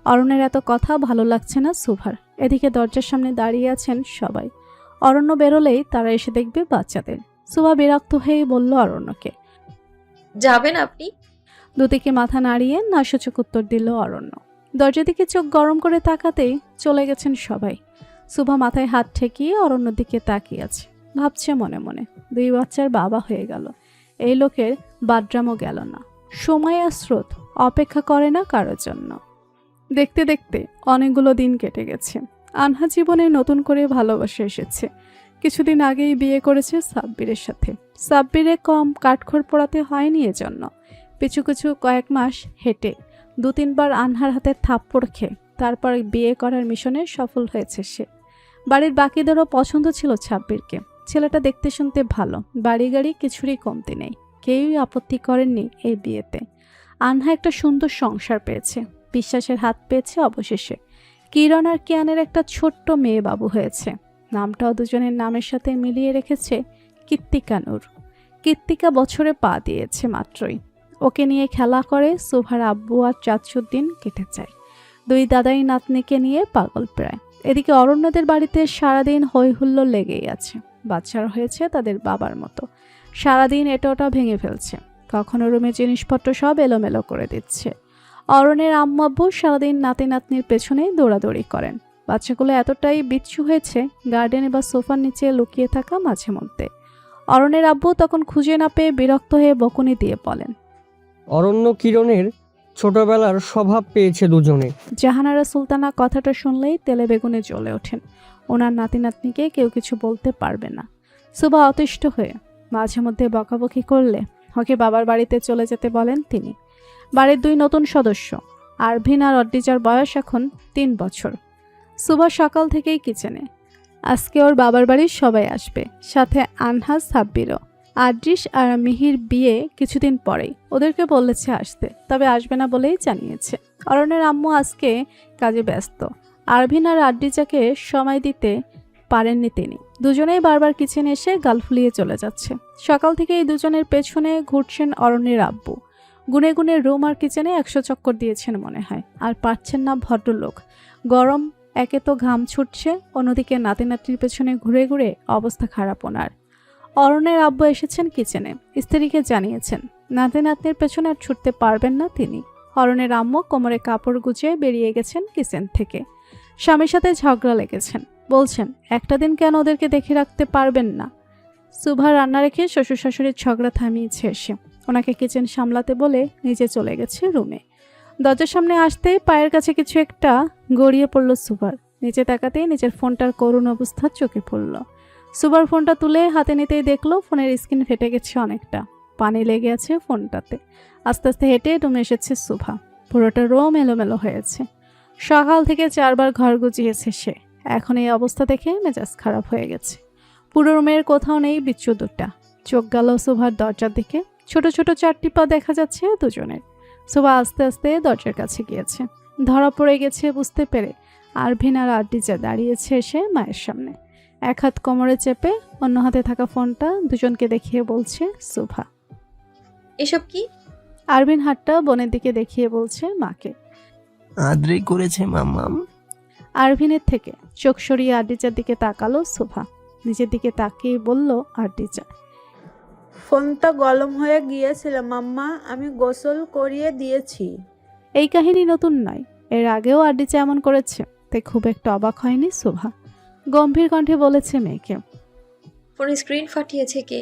অরণ্যের এত কথা ভালো লাগছে না সুভার। এদিকে দরজার সামনে দাঁড়িয়ে আছেন সবাই। অরণ্য বেরোলেই তারা এসে দেখবে বাচ্চাদের। সুভা বিরক্ত হয়ে বলল অরণ্যকে। যাবেন আপনি? দুদিকে মাথা নাড়িয়ে না সূচক উত্তর দিল অরণ্য। দরজা দিকে চোখ গরম করে তাকাতেই চলে গেছেন সবাই। সুভা মাথায় হাত ঠেকিয়ে অরণ্যর দিকে তাকিয়ে আছে, ভাবছে মনে মনে 2 বাচ্চার বাবা হয়ে গেল, এই লোকের বাড্রামও গেল না। সময় আর স্রোত অপেক্ষা করে না কারোর জন্য। দেখতে দেখতে অনেকগুলো দিন কেটে গেছে। আনহা জীবনে নতুন করে ভালোবাসা এসেছে। কিছুদিন আগেই বিয়ে করেছে সাব্বিরের সাথে। সাব্বিরে কম কাঠখড় পোড়াতে হয়নি এজন্য। পিছু কিছু কয়েক মাস হেঁটে 2-3 বার আনহার হাতে থাপ্পড় খেয়ে তারপর বিয়ে করার মিশনে সফল হয়েছে সে। বাড়ির বাকিদেরও পছন্দ ছিল সাব্বিরকে। ছেলেটা দেখতে শুনতে ভালো, বাড়ি গাড়ি কিছুরই কমতি নেই। কেউই আপত্তি করেননি এই বিয়েতে। আনহা একটা সুন্দর সংসার পেয়েছে, বিশ্বাসের হাত পেয়েছে অবশেষে। কিরণ আর কিয়ানের একটা ছোট্ট মেয়ে বাবু হয়েছে। নামটাও দুজনের নামের সাথে মিলিয়ে রেখেছে কৃত্তিকা নূর। কৃত্তিকা বছরে পা দিয়েছে মাত্রই। ওকে নিয়ে খেলা করে সুভার আব্বু আর চাচুর দিন কেটে যায়। 2 দাদাই নাতনিকে নিয়ে পাগল প্রায়। এদিকে অরণ্যদের বাড়িতে সারাদিন হই হুল্লোড় লেগেই আছে। বাচ্চারা হয়েছে তাদের বাবার মতো, সারাদিন এটা ওটা ভেঙে ফেলছে, কখনো রুমের জিনিসপত্র সব এলোমেলো করে দিচ্ছে। অরণ্যের আম্মু আব্বু সারাদিন নাতি নাতনির পেছনেই দৌড়াদৌড়ি করেন। বাচ্চাগুলো এতটাই বিচ্ছু হয়েছে গার্ডেনে বা সোফার নিচে লুকিয়ে থাকা মাঝে মধ্যে। অরণ্যের আব্বু তখন খুঁজে না পেয়ে বিরক্ত হয়ে বকুনি দিয়ে বলেন, অরণ্য কিরণের ছোটবেলার স্বভাব পেয়েছে দুজনে। জাহানারা সুলতানা কথাটা শুনলেই তেলে বেগুনে জ্বলে ওঠেন। ওনার নাতি নাতনিকে কেউ কিছু বলতে পারবে না। সুবা অতিষ্ঠ হয়ে মাঝে মধ্যে বকাবকি করলে ওকে বাবার বাড়িতে চলে যেতে বলেন তিনি। বাড়ির 2 নতুন সদস্য, আরভিন আর অড্ডিজার বয়স এখন 3 বছর। সুবা সকাল থেকেই কিচেনে। আজকে ওর বাবার বাড়ির সবাই আসবে, সাথে আনহা, সাব্বিরও। আদ্রিস আর মিহির বিয়ে কিছুদিন পরেই, ওদেরকে বলেছে আসতে, তবে আসবে না বলেই জানিয়েছে। অরণ্যের আম্মু আজকে কাজে ব্যস্ত। আরভিন আর আদ্রিজাকে সময় দিতে পারেননি তিনি। দুজনেই বারবার কিচেনে এসে গাল ফুলিয়ে চলে যাচ্ছে। সকাল থেকে এই দুজনের পেছনে ঘুরছেন অরণ্যের আব্বু। গুনে গুনে রুম আর কিচেনে 100 চক্কর দিয়েছেন মনে হয়, আর পারছেন না ভদ্রলোক। গরম একে তো ঘাম ছুটছে, অন্যদিকে নাতি নাতনির পেছনে ঘুরে ঘুরে অবস্থা খারাপ ওনার। অরণ্যের আব্বু এসেছেন কিচেনে, স্ত্রীকে জানিয়েছেন নাতি নাতনির পেছনে আর ছুটতে পারবেন না তিনি। অরণ্যের আম্মু কোমরে কাপড় গুছিয়ে বেরিয়ে গেছেন কিচেন থেকে। স্বামীর সাথে ঝগড়া লেগেছেন, বলছেন একটা দিন কেন ওদেরকে দেখে রাখতে পারবেন না। সুভা রান্না রেখে শ্বশুর শাশুড়ির ঝগড়া থামিয়েছে এসে। ওনাকে কিচেন সামলাতে বলে নিজে চলে গেছে রুমে। দরজার সামনে আসতেই পায়ের কাছে কিছু একটা গড়িয়ে পড়ল সুভার। নিচে তাকাতেই নিজের ফোনটার করুণ অবস্থা চোখে পড়ল। সুভার ফোনটা তুলে হাতে নিতেই দেখলো ফোনের স্ক্রিন ফেটে গেছে অনেকটা, পানি লেগে আছে ফোনটাতে। আস্তে আস্তে হেঁটে রুমে এসেছে সুভা। পুরোটা রুম এলোমেলো হয়েছে। সকাল থেকে 4 বার ঘর গুছিয়েছে সে। এখন এই অবস্থা দেখে মেজাজ খারাপ হয়ে গেছে। পুরো রুমের কোথাও নেই বিচ্যুদটা। চোখ গেল সুভার দরজার দিকে। ছোট ছোট 4টি পা দেখা যাচ্ছে দুজনের। সুভা আস্তে আস্তে দরজার কাছে গিয়েছে। ধরা পড়ে গেছে বুঝতে পেরে আরভিন আর আদ্রিজা দাঁড়িয়েছে এসে মায়ের সামনে। এক হাত কোমরে চেপে অন্য হাতে থাকা ফোনটা দুজনকে দেখিয়ে বলছে সুভা। এসব কি? আরভিন হাতটা বোনের দিকে দেখিয়ে বলছে মাকে। আদ্রি করেছে মাম্মাম। আরভিনের থেকে চোখ সরিয়ে আদ্রিজার দিকে তাকালো সুভা। নিজের দিকে তাকিয়ে বলল আদ্রিজা, ফোনটা গরম হয়ে গিয়েছিল মাম্মা, আমি গোসল করিয়ে দিয়েছি। এই কাহিনী নতুন নয়, এর আগেও আদ্রিজা এমন করেছে, তাই খুব একটা অবাক হয়নি সুভা। গম্ভীর কণ্ঠে বলেছে মেয়েকে। ফোনের স্ক্রিন ফাটিয়েছে কে?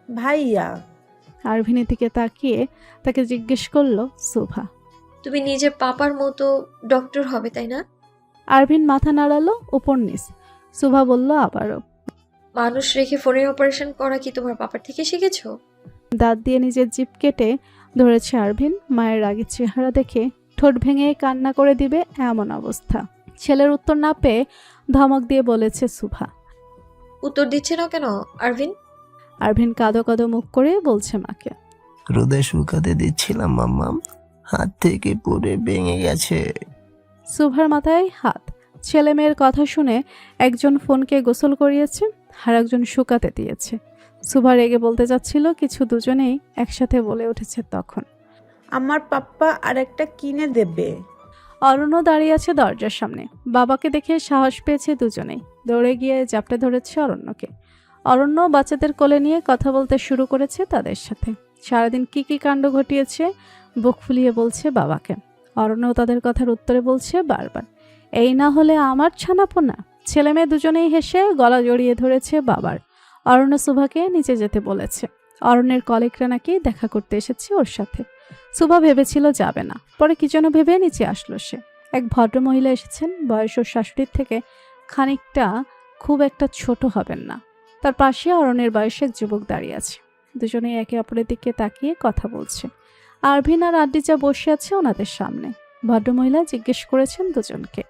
ভাইয়া। আরভিনের দিকে তাকিয়ে তাকে জিজ্ঞেস করলো সুভা। তুমি নিজের পাপার মতো ডক্টর হবে তাই না? আরভিন মাথা নাড়ালো উপর নিচ। সুভা বলল আবারও, মানুষ রেখে ফোনের অপারেশন করা কি তোমার পাপার থেকে শিখেছো? দাঁত দিয়ে নিজের জিভ কেটে ধরেছে আরভিন। মায়ের রাগের চেহারা দেখে ঠোঁট ভেঙে কান্না করে দিবে এমন অবস্থা। ছেলের উত্তর না পেয়ে ধমক দিয়ে বলেছে সুভা। উত্তর দিচ্ছে না কেন আরভিন? আরভিন কাঁদো কাঁদো মুখ করে বলছে মাকে। রোদে শুকাতে দিচ্ছিলাম মাম্মাম, হাত থেকে পড়ে ভেঙে গেছে। সুভার মাথায় হাত। ছেলে মেয়ের কথা শুনে একজন ফোনকে গোসল করিয়েছে আর একজন শুকাতে দিয়েছে। সুভা রেগে বলতে যাচ্ছিল কিছু, দুজনেই একসাথে বলে উঠেছে তখন, আমার পাপ্পা আরেকটা কিনে দেবে। অরণ্য দাঁড়িয়ে আছে দরজার সামনে। বাবাকে দেখে সাহস পেয়েছে দুজনেই। দৌড়ে গিয়ে জাপটে ধরেছে অরণ্যকে। অরণ্য বাচ্চাদের কোলে নিয়ে কথা বলতে শুরু করেছে তাদের সাথে। সারাদিন কি কি কাণ্ড ঘটিয়েছে বুক ফুলিয়ে বলছে বাবাকে। অরণ্যও তাদের কথার উত্তরে বলছে বারবার, এই না হলে আমার ছানাপোনা। ছেলে মেয়ে দুজনেই হেসে গলা জড়িয়ে ধরেছে বাবার। অরণ্য সুভাকে নিচে যেতে বলেছে। অরণ্যের কলিগরা নাকি দেখা করতে এসেছে ওর সাথে। সুভা ভেবেছিল যাবে না, পরে কি যেন ভেবে নিচে আসলো সে। এক ভদ্র মহিলা এসেছেন, বয়স ওর শাশুড়ির থেকে খানিকটা, খুব একটা ছোট হবেন না। তার পাশে অরণ্যের বয়সে এক যুবক দাঁড়িয়ে আছে। দুজনেই একে অপরের দিকে তাকিয়ে কথা বলছে। আরভিন আর আদ্রিজা বসে আছে ওনাদের সামনে। ভদ্রমহিলা জিজ্ঞেস করেছেন দুজনকে।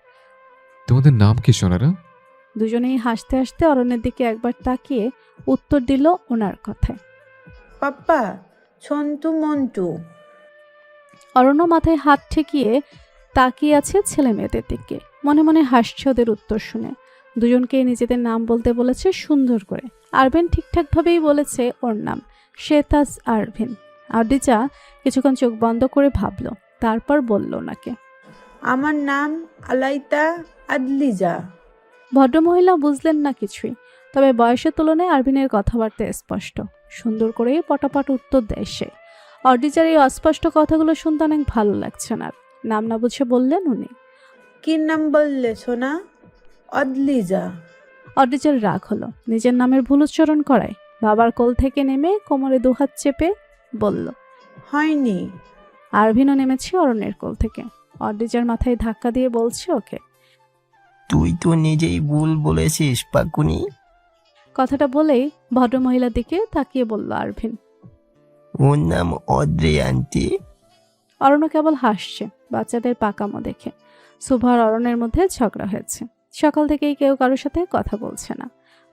তোমাদের নাম কি সোনারা? দুজনেই হাসতে হাসতে অরণ্যের দিকে একবার তাকিয়ে উত্তর দিল ওনার কথায়। পাপ্পা, সন্তু, মন্টু। অরণ্য মাথায় হাত ঠেকিয়ে তাকিয়ে আছে ছেলে মেয়েদের দিকে, মনে মনে হাসছে ওদের উত্তর শুনে। দুজনকে নিজেদের নাম বলতে বলেছে সুন্দর করে। আরভিন ঠিকঠাকভাবেই বলেছে ওর নাম, শেতাজ আরভিন। আদ্রিজা কিছুক্ষণ চোখ বন্ধ করে ভাবল, তারপর বলল ওনাকে, আমার নাম আলাইতা আদলিজা। ভদ্রমহিলা বুঝলেন না কিছুই, তবে বয়সের তুলনায় আরভিনের কথাবার্তা স্পষ্ট। সুন্দর করেই পটাপট উত্তর দেয় সে। অদ্রিজার এই অস্পষ্ট কথাগুলো শুনতে অনেক ভালো লাগছে না। নাম না বুঝে বললেন উনি। কি নাম বললে সোনা? আদলিজা। অদ্রিজার রাগ হলো, নিজের নামের ভুল উচ্চারণ করায়। বাবার কোল থেকে নেমে কোমরে দুহাত চেপে বলল, হয়নি। আরভিনও নেমেছে অরণ্যের কোল থেকে। অদ্রিজার মাথায় ধাক্কা দিয়ে বলছে ওকে। তুই তো নিজেই ভুল বলেছিস পাকুনি। কথাটা বলেই ভদ্রমহিলার দিকে তাকিয়ে বলল আরভিন। ওর নাম অদ্রে আন্টি। অরণ্য কেবল হাসছে বাচ্চাদের পাকামো দেখে। সুভার অরণ্যের মধ্যে ঝগড়া হয়েছে। সকাল থেকেই কেউ কারোর সাথে কথা বলছে না।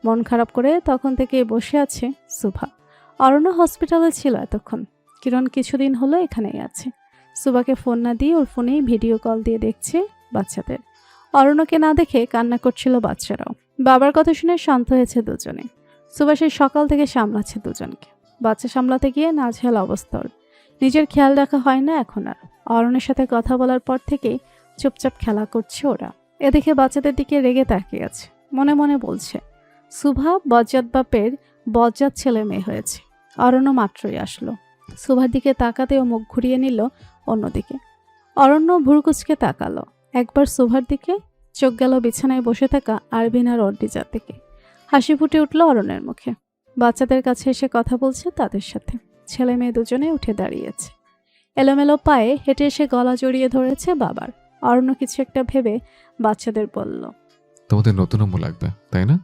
মন খারাপ করে তখন থেকেই বসে আছে সুভা। অরণ্য হসপিটালে ছিল এতক্ষণ। কিরণ কিছুদিন হলো এখানেই আছে। সুভাকে ফোন না দিয়ে ওর ফোনেই ভিডিও কল দিয়ে দেখছে বাচ্চাদের। অরণ্যকে না দেখে কান্না করছিল বাচ্চারাও। বাবার কথা শুনে শান্ত হয়েছে দুজনে। সুভা সেই সকাল থেকে সামলাচ্ছে দুজনকে। বাচ্চা সামলাতে গিয়ে নাজেহাল অবস্থা ওর। নিজের খেয়াল রাখা হয় না এখন আর। অরণ্যের সাথে কথা বলার পর থেকেই চুপচাপ খেলা করছে ওরা। এ দেখে বাচ্চাদের দিকে রেগে তাকিয়ে আছে। মনে মনে বলছে, সুভা বজ্জাত বাপের বজ্জাত ছেলে মেয়ে হয়েছে। অরণ্য মাত্রই আসলো। সুভার দিকে তাকাতে ও মুখ ঘুরিয়ে নিল অন্যদিকে। অরণ্য ভুরুকুচকে তাকালো একবার সুভার দিকে, চোখ গেল বিছানায় বসে থাকা আরভিন আর অদ্রিজার দিকে। হাসি ফুটে উঠল অরণ্যের মুখে। বাচ্চাদের কাছে এসে কথা বলছে তাদের সাথে। ছেলে মেয়ে দুজনে উঠে দাঁড়িয়েছে। এলোমেলো পায়ে হেঁটে এসে গলা জড়িয়ে ধরেছে বাবার। অরণ্য কিছু একটা ভেবে বাচ্চাদের বলল, তোমাদের নতুন আম্মু লাগবে তাই না?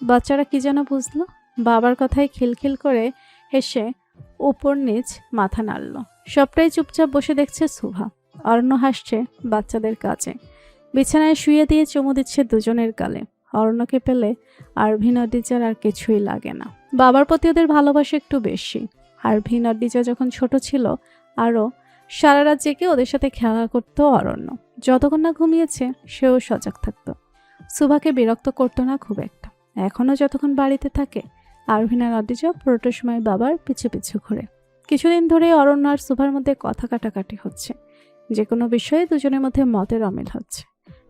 বাচ্চারা কি যেন বুঝলো। বাবার কথায় খিলখিল করে হেসে উপর নিচ মাথা নাড়ল। সবটাই চুপচাপ বসে দেখছে সুভা। অরণ্য হাসছে বাচ্চাদের কাছে। বিছানায় শুয়ে দিয়ে চুমু দিচ্ছে দুজনের গালে। অরণ্যকে পেলে আরভিন অদ্রিজার আর কিছুই লাগে না। বাবার প্রতি ওদের ভালোবাসা একটু বেশি। আরভিন অদ্রিজা যখন ছোট ছিল আরও সারা রাত জেগে ওদের সাথে খেলা করতো অরণ্য। যতক্ষণ না ঘুমিয়েছে সেও সজাগ থাকতো। সুভাকে বিরক্ত করতো না খুব একটা। এখনও যতক্ষণ বাড়িতে থাকে আরভিন আর অদ্রিজা পুরোটা সময় বাবার পিছু পিছু ঘুরে। কিছুদিন ধরে অরণ্য আর সুভার মধ্যে কথা কাটাকাটি হচ্ছে। যে কোনো বিষয়ে দুজনের মধ্যে মতের অমিল হচ্ছে।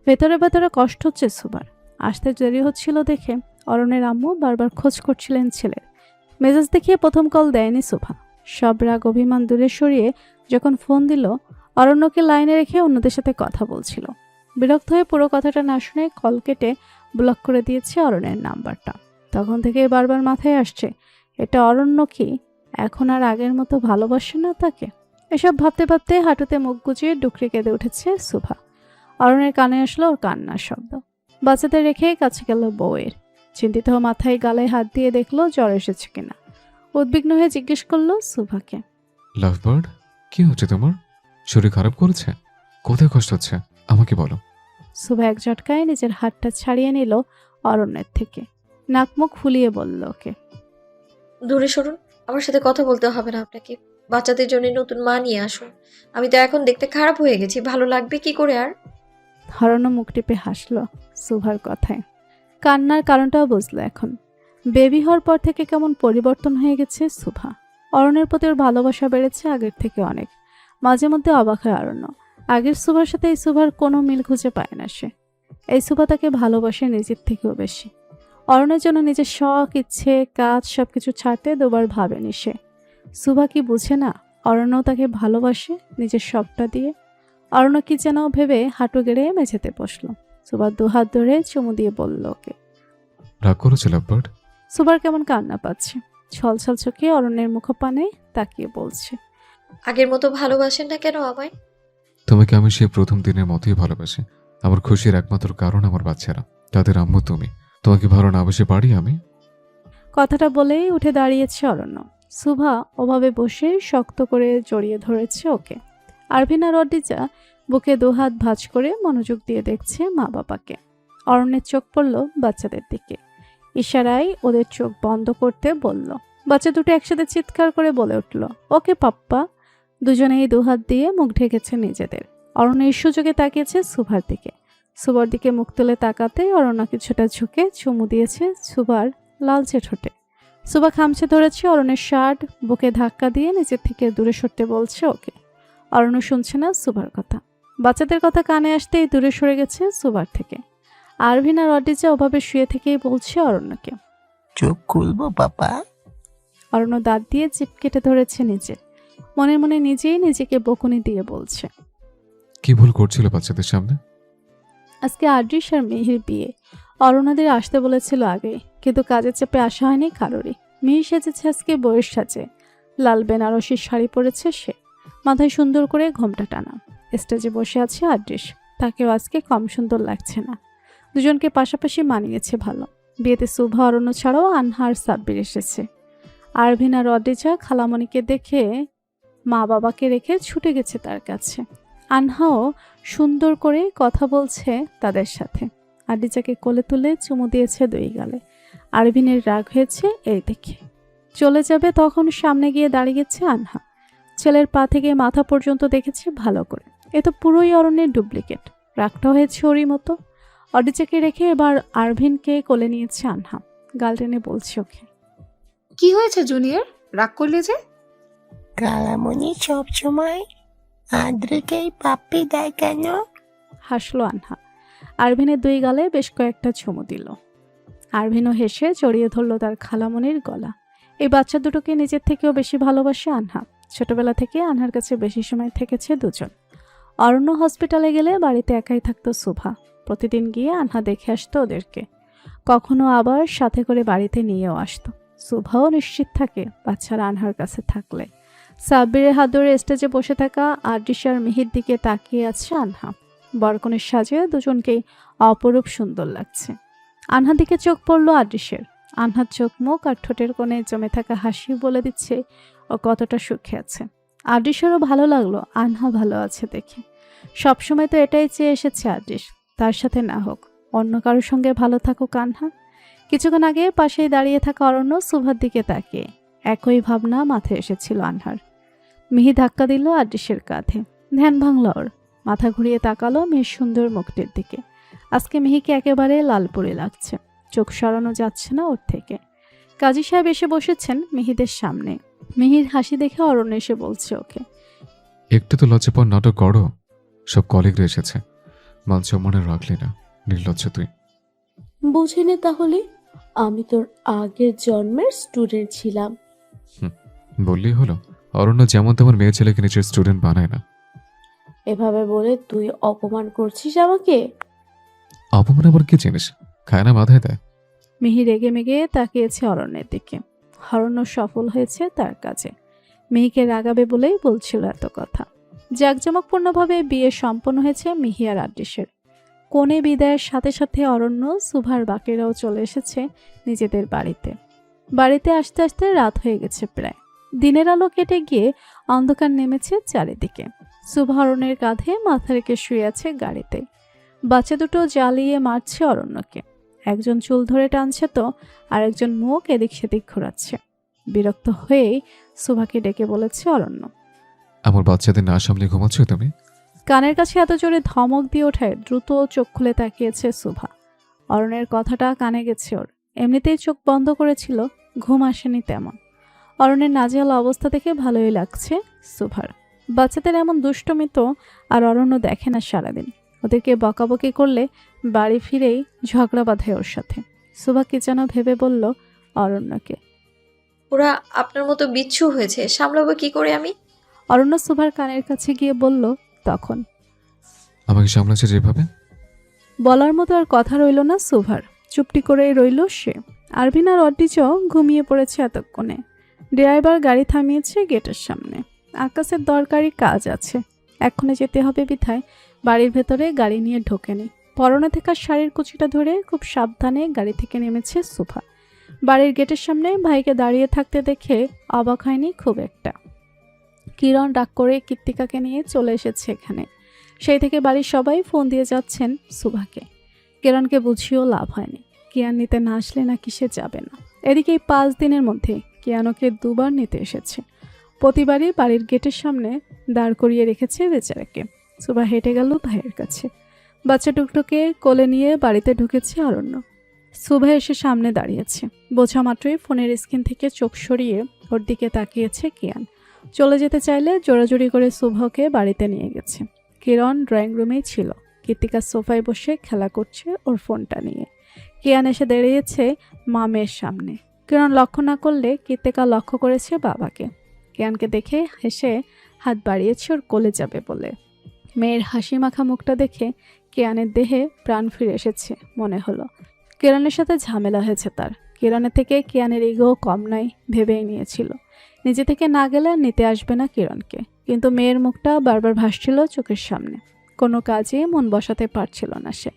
ভেতরে ভেতরে কষ্ট হচ্ছে সুভার। আসতে দেরি হচ্ছিল দেখে অরণ্যের আম্মু বারবার খোঁজ করছিলেন ছেলের। মেজাজ দেখিয়ে প্রথম কল দেয়নি সুভা। সব রাগ অভিমান দূরে সরিয়ে যখন ফোন দিল, অরণ্যকে লাইনে রেখে অন্যদের সাথে কথা বলছিল। বিরক্ত হয়ে পুরো কথাটা না শুনে কল কেটে ব্লক করে দিয়েছে অরণ্যের নাম্বারটা। তখন থেকে বারবার মাথায় আসছে, এটা অরণ্য কি এখন আর আগের মতো ভালোবাসে না তাকে? এসব ভাবতে ভাবতে হাঁটুতে মুখ গুজিয়ে ডুকরে কেঁদে উঠেছে সুভা। অরণ্যের কানে আসলো ওর কান্নার শব্দ। বাচ্চাদের রেখে কাছে গেল বউয়ের। চিন্তিত মাথায় গালে হাত দিয়ে দেখলো জ্বর এসেছে কিনা। উদ্বিগ্ন হয়ে জিজ্ঞেস করলো সুভাকে, লাভ বার্ড, কি হচ্ছে তোমার? শরীর খারাপ করেছে? কোথায় কষ্ট হচ্ছে আমাকে বলো। সুভা এক ঝটকায় নিজের হাতটা ছাড়িয়ে নিল অরণ্যের থেকে। নাক মুখ ফুলিয়ে বলল ওকে, দূরে সরুন, আমার সাথে কথা বলতে হবে না আপনাকে। বাচ্চাদের জন্য নতুন মা নিয়ে আসুন। আমি তো এখন দেখতে খারাপ হয়ে গেছি, ভালো লাগবে কি করে আর? অরণ্য মুখ টিপে হাসলো সুভার কথায়। কান্নার কারণটাও বুঝলো এখন। বেবি হওয়ার পর থেকে কেমন পরিবর্তন হয়ে গেছে সুভা। অরণ্যের প্রতি ওর ভালোবাসা বেড়েছে আগের থেকে অনেক। মাঝে মধ্যে অবাক হয় অরণ্য। আগের সুভার সাথে এই সুভার কোনো মিল খুঁজে পায় না সে। এই সুভা তাকে ভালোবাসে নিজের থেকেও বেশি। অরণ্যের জন্য নিজের শখ, ইচ্ছে, কাজ সবকিছু ছাড়তে দুবার ভাবেনি সে। সুভা কি বুঝে না অরণ্য তাকে ভালোবাসে নিজের সবটা দিয়ে? অরণ্য কি যেন ভেবে হাঁটু গেড়ে মেঝেতে বসলো। সুভা দুহাত ধরে চুমু দিয়ে বলল ওকে। রাগ করেছো লাভবার্ড? সুভার কেমন কান্না পাচ্ছে। ছলছল চোখে অরণ্যের মুখপানে তাকিয়ে বলছে। আগের মতো ভালোবাসেন না কেন আমায়? তোমাকে আমি সেই প্রথম দিনের মতোই ভালোবাসি। আমার খুশির একমাত্র কারণ আমার বাচ্চারা, তাদের আম্মু তুমি। তোমাকে ভালো না বেশি পারি আমি? কথাটা বলেই উঠে দাঁড়িয়েছে অরণ্য। সুভা ওভাবে বসে শক্ত করে জড়িয়ে ধরেছে ওকে। আরভিন আর অর্ডিজা বুকে দুহাত ভাঁজ করে মনোযোগ দিয়ে দেখছে মা বাবাকে। অরণ্যের চোখ পড়ল বাচ্চাদের দিকে। ইশারায় ওদের চোখ বন্ধ করতে বলল। বাচ্চা দুটো একসাথে চিৎকার করে বলে উঠল, ওকে পাপ্পা। দুজনেই দুহাত দিয়ে মুখ ঢেকেছে নিজেদের। অরণ্য এই সুযোগে তাকিয়েছে সুভার দিকে। সুভার দিকে মুখ তুলে তাকাতে অরণ্য কিছুটা ঝুঁকে চুমু দিয়েছে সুভার লালচে ঠোঁটে। সুভা খামচে ধরেছে অরণ্যের শার্ট, বুকে ধাক্কা দিয়ে নিচের থেকে দূরে সরতে বলছে ওকে। অরণ্য শুনছে না সুভার কথা। বাচ্চাদের কথা কানে আসতেই দূরে সরে গেছে সুভার থেকে। আরভিন আর অর্ডিজা ওভাবে শুয়ে থেকেই বলছে অরণ্যকে। চোখ খুলবো পাপা? অরণ্য দাঁত দিয়ে চিপ কেটে ধরেছে নিচে। মনে মনে নিজেই নিজেকে বকুনি দিয়ে বলছে। কি ভুল করছিল বাচ্চাদের সামনে? আজকে আদ্রিস আর মিহির বিয়ে। অরণ্যদের আসতে বলেছিল আগে, কিন্তু কাজের চাপে আসা হয়নি কারোরই। মিহির সেজেছে আজকে বয়স সাজে। লাল বেনারসির শাড়ি পরেছে সে, মাথায় সুন্দর করে ঘোমটা টানা। স্টেজে বসে আছে আদ্রিস, তাকেও আজকে কম সুন্দর লাগছে না। দুজনকে পাশাপাশি মানিয়েছে ভালো। বিয়েতে সুভা অরণ্য ছাড়াও আনহা আর সাব্বির এসেছে। আরভিন আর অর্ডিজা খালামণিকে দেখে মা বাবাকে রেখে ছুটে গেছে তার কাছে। আনহাও সুন্দর করে কথা বলছে তাদের সাথে। আর্ডিজাকে কোলে তুলে চুমু দিয়েছে দুই গালে। আরভিনের রাগ হয়েছে এই দেখে। চলে যাবে তখন সামনে গিয়ে দাঁড়িয়েছে আনহা। ছেলের পা থেকে মাথা পর্যন্ত দেখেছে ভালো করে। এ তো পুরোই অরণ্যের ডুপ্লিকেট। রাগটা হয়েছে ওরই মতো। অর্ডিজাকে রেখে এবার আরভিনকে কোলে নিয়েছে আনহা। গাল টেনে বলছে ওকে। কি হয়েছে জুনিয়র, রাগ করলে যে? কালামণি সবসময় আদ্রিকেই পাপ্পি দেয় কেন? হাসলো আনহা। আরভিনের দুই গালে বেশ কয়েকটা চুমু দিল। আরভিনও হেসে জড়িয়ে ধরল তার খালামণির গলা। এই বাচ্চা দুটোকে নিজের থেকেও বেশি ভালোবাসে আনহা। ছোটবেলা থেকে আনহার কাছে বেশি সময় থেকেছে দুজন। অরণ্য হসপিটালে গেলে বাড়িতে একাই থাকতো সুভা। প্রতিদিন গিয়ে আনহা দেখে আসতো ওদেরকে। কখনো আবার সাথে করে বাড়িতে নিয়েও আসতো। সুভাও নিশ্চিত থাকে বাচ্চারা আনহার কাছে থাকলে। সাব্বিরের হাত ধরে স্টেজে বসে থাকা আদ্রিস আর মিহির দিকে তাকিয়ে আছে আনহা। বরকনের সাজে দুজনকেই অপরূপ সুন্দর লাগছে। আনহার দিকে চোখ পড়ল আদ্রিসের। আনহার চোখ মুখ আর ঠোঁটের কোণে জমে থাকা হাসি বলে দিচ্ছে ও কতটা সুখে আছে। আদ্রিসেরও ভালো লাগলো আনহা ভালো আছে দেখে। সবসময় তো এটাই চেয়ে এসেছে আদ্রিস, তার সাথে না হোক, অন্য কারোর সঙ্গে ভালো থাকুক আনহা। কিছুক্ষণ আগে পাশেই দাঁড়িয়ে থাকা অরণ্য সুভার দিকে তাকিয়ে একই ভাবনা মাথায় এসেছিল আনহার। মিহি ধাক্কা দিল আদ্রিসের কাঁধে। ধ্যান ভাঙল ওর। মাথা ঘুরিয়ে তাকালো মেয়ের সুন্দর মুখটির দিকে। আজকে মিহিকে একেবারে লালপুরে লাগছে। চোখ সরানো যাচ্ছে না ওর থেকে। কাজী সাহেব এসে বসেছেন মিহিদের সামনে। মিহির হাসি দেখে অরণ্য এসে বলছে ওকে। একটু তো লজ্জাপর নাটক করো। সব কলিগরা এসেছে, মান সম্মানে রাখলি না, নির্লজ্জ তুই। বুঝিনি তাহলে? আমি তোর আগের জন্মের স্টুডেন্ট ছিলাম। বললেই হলো, অরণ্য যেমন তেমন মেয়ে ছেলেকে নিজের স্টুডেন্ট বানায় না। এভাবে বলে তুই অপমান করছিস আমাকে? অপমান আবার কি জিনিস, খায় না মাথায় দেয়? মিহি রেগে মেগে তাকিয়েছে অরণ্যের দিকে। অরণ্য সফল হয়েছে তার কাজে। মিহিকে রাগাবে বলেই বলছিল এত কথা। জাঁকজমকপূর্ণভাবে বিয়ে সম্পন্ন হয়েছে মিহি আর আদ্রিসের। কোণে বিদায়ের সাথে সাথে অরণ্য সুভার বাকিরাও চলে এসেছে নিজেদের বাড়িতে। বাড়িতে আসতে আসতে রাত হয়ে গেছে প্রায়। দিনের আলো কেটে গিয়ে অন্ধকার নেমেছে চারিদিকে। সুভা অরণ্যের কাঁধে মাথা রেখে শুয়ে আছে গাড়িতে। বাচ্চা দুটো জ্বালিয়ে মারছে অরণ্যকে। একজন চুল ধরে টানছে তো আরেকজন মুখ এদিক সেদিক ঘোরাচ্ছে। বিরক্ত হয়েই সুভাকে ডেকে বলেছে অরণ্য। আমার বাচ্চাদের না সামলে ঘুমাচ্ছ তুমি? কানের কাছে এত জোরে ধমক দিয়ে ওঠায় দ্রুত চোখ খুলে তাকিয়েছে সুভা। অরণ্যের কথাটা কানে গেছে ওর। এমনিতেই চোখ বন্ধ করেছিল, ঘুম আসেনি তেমন। অরণ্যের নাজেহাল অবস্থা দেখে ভালোই লাগছে সুভার। বাচ্চাদের এমন দুষ্টমি তো আর অরণ্য দেখে না সারাদিন। ওদেরকে বকাবকি করলে বাড়ি ফিরেই ঝগড়া বাঁধে ওর সাথে। সুভা কি যেন ভেবে বলল অরণ্যকে। ওরা আপনার মতো বিচ্ছু হয়েছে, সামলাবো কি করে আমি? অরণ্য সুভার কানের কাছে গিয়ে বলল তখন। আমাকে সামলাচ্ছে যেভাবে। বলার মতো আর কথা রইল না সুভার, চুপটি করেই রইল সে। আরভিন আর অড্ডিচ ঘুমিয়ে পড়েছে এতক্ষণে। ড্রাইভার গাড়ি থামিয়েছে গেটের সামনে। আকাশের দরকারি কাজ আছে, এক্ষণে যেতে হবে বিধায় বাড়ির ভেতরে গাড়ি নিয়ে ঢোকেনি। পরনে থাকা শাড়ির কুচিটা ধরে খুব সাবধানে গাড়ি থেকে নেমেছে সুভা। বাড়ির গেটের সামনে ভাইকে দাঁড়িয়ে থাকতে দেখে অবাক হয়নি খুব একটা। কিরণ রাগ করে কৃত্তিকাকে নিয়ে চলে এসেছে এখানে। সেই থেকে বাড়ির সবাই ফোন দিয়ে যাচ্ছেন সুভাকে। কিরণকে বুঝিয়েও লাভ হয়নি, কিয়ান নিতে না আসলে নাকি সে যাবে না। এদিকে এই 5 দিনের মধ্যে কিয়ানকে 2 বার নিতে এসেছে। প্রতিবারই বাড়ির গেটের সামনে দাঁড় করিয়ে রেখেছে বেচারাকে। সুভা হেঁটে গেল ভাইয়ের কাছে। বাচ্চা টুকটুকে কোলে নিয়ে বাড়িতে ঢুকেছে অরণ্য। সুভা এসে সামনে দাঁড়িয়েছে। বোঝা মাত্রই ফোনের স্ক্রিন থেকে চোখ সরিয়ে ওর দিকে তাকিয়েছে কিয়ান। চলে যেতে চাইলে জোরাজুরি করে সুভাকে বাড়িতে নিয়ে গেছে। কিরণ ড্রয়িং রুমেই ছিল, কৃত্তিকা সোফায় বসে খেলা করছে ওর ফোনটা নিয়ে। কিয়ান এসে দাঁড়িয়েছে মামের সামনে। কিরণ লক্ষ্য না করলে কৃত্তিকা লক্ষ্য করেছে বাবাকে। কিয়ানকে দেখে হেসে হাত বাড়িয়েছে ওর কোলে যাবে বলে। মেয়ের হাসি মাখা মুখটা দেখে কিয়ানের দেহে প্রাণ ফিরে এসেছে মনে হলো। কিরণের সাথে ঝামেলা হয়েছে তার। কিরণের থেকে কিয়ানের ইগো কম নয় ভেবেই নিয়েছিল। নিজে থেকে না গেলে আর নিতে আসবে না কিরণকে। কিন্তু মেয়ের মুখটা বারবার ভাসছিল চোখের সামনে। কোনো কাজে মন বসাতে পারছিল না সে।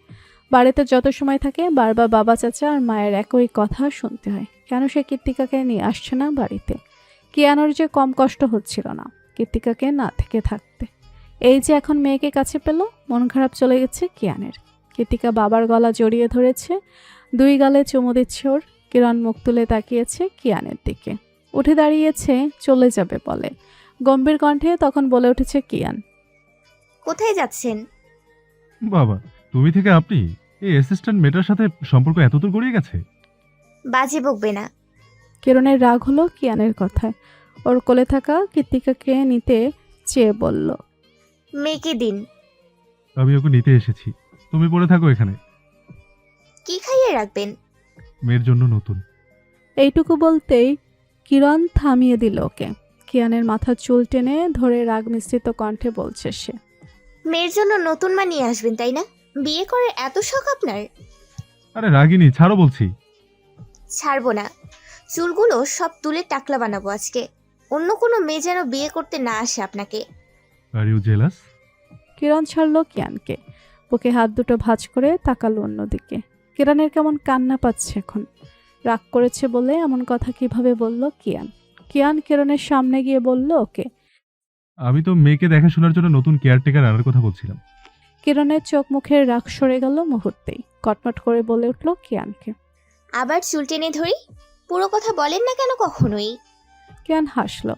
বাড়িতে যত সময় থাকে বারবার বাবা চাচা আর মায়ের একই কথা শুনতে হয়। কেন সে কৃত্তিকাকে নিয়ে আসছে না বাড়িতে? কিয়ানোর যে কম কষ্ট হচ্ছিল না কৃত্তিকাকে না থেকে থাকতে। এই যে এখন মেয়েকে কাছে পেল, মন খারাপ চলে গেছে কিয়ানের। কৃত্তিকা বাবার গলা জড়িয়ে ধরেছে, 2 গালে চুমু দিচ্ছে ওর। কিরণ মুখ তুলে তাকিয়েছে কিয়ানের দিকে। উঠে দাঁড়িয়েছে চলে যাবে বলে। গম্ভীর কণ্ঠে তখন বলে উঠেছে কিয়ান, কোথায় যাচ্ছেন? বাবা, তুমি থেকে আপনি? এই অ্যাসিস্ট্যান্ট মেয়েটার সাথে সম্পর্ক এতদূর গড়িয়ে গেছে? বাজে বকবে না। কিরণের রাগ হলো কিয়ানের কথায়। ওর কোলে থাকা কৃত্তিকাকে নিতে চেয়ে বলল, মেয়েকে দিন। আমি ওকে নিতে এসেছি, তুমি পড়ে থাকো এখানে। কি খাইয়ে রাখবেন? মেয়ের জন্য নতুন। এইটুকু বলতেই কিরণ থামিয়ে দিল ওকে। কিয়ানের মাথার চুল টেনে ধরে রাগ মিশ্রিত কণ্ঠে বলছে সে, মেয়ের জন্য নতুন মা নিয়ে আসবেন তাই না? বিয়ে করার এত শখ আপনার? আরে রাগিনী, ছাড়ো বলছি। ছাড়বো না। চুলগুলো সব তুলে টাকলা বানাবো আজকে। অন্য কোনো মেয়ে যেন বিয়ে করতে না আসে আপনাকে। Are you jealous? কিরণ ছাড়লো কিয়ানকে। বুকে হাত দুটো ভাঁজ করে তাকালো অন্যদিকে। কিরণের কেমন কান্না পাচ্ছে এখন। রাগ করেছে বলে এমন কথা কিভাবে বলল কিয়ান? কিয়ান কিরণের সামনে গিয়ে বলল ওকে। আমি তো মেয়েকে দেখাশোনার জন্য নতুন কেয়ারটেকার আনার কথা বলছিলাম। কিরণের চোখ মুখের রাগ সরে গেল মুহূর্তেই। কটমট করে বলে উঠল কিয়ানকে, আবার চুল টেনে ধরি? পুরো কথা বলেন না কেন কখনোই? কিয়ান হাসলো।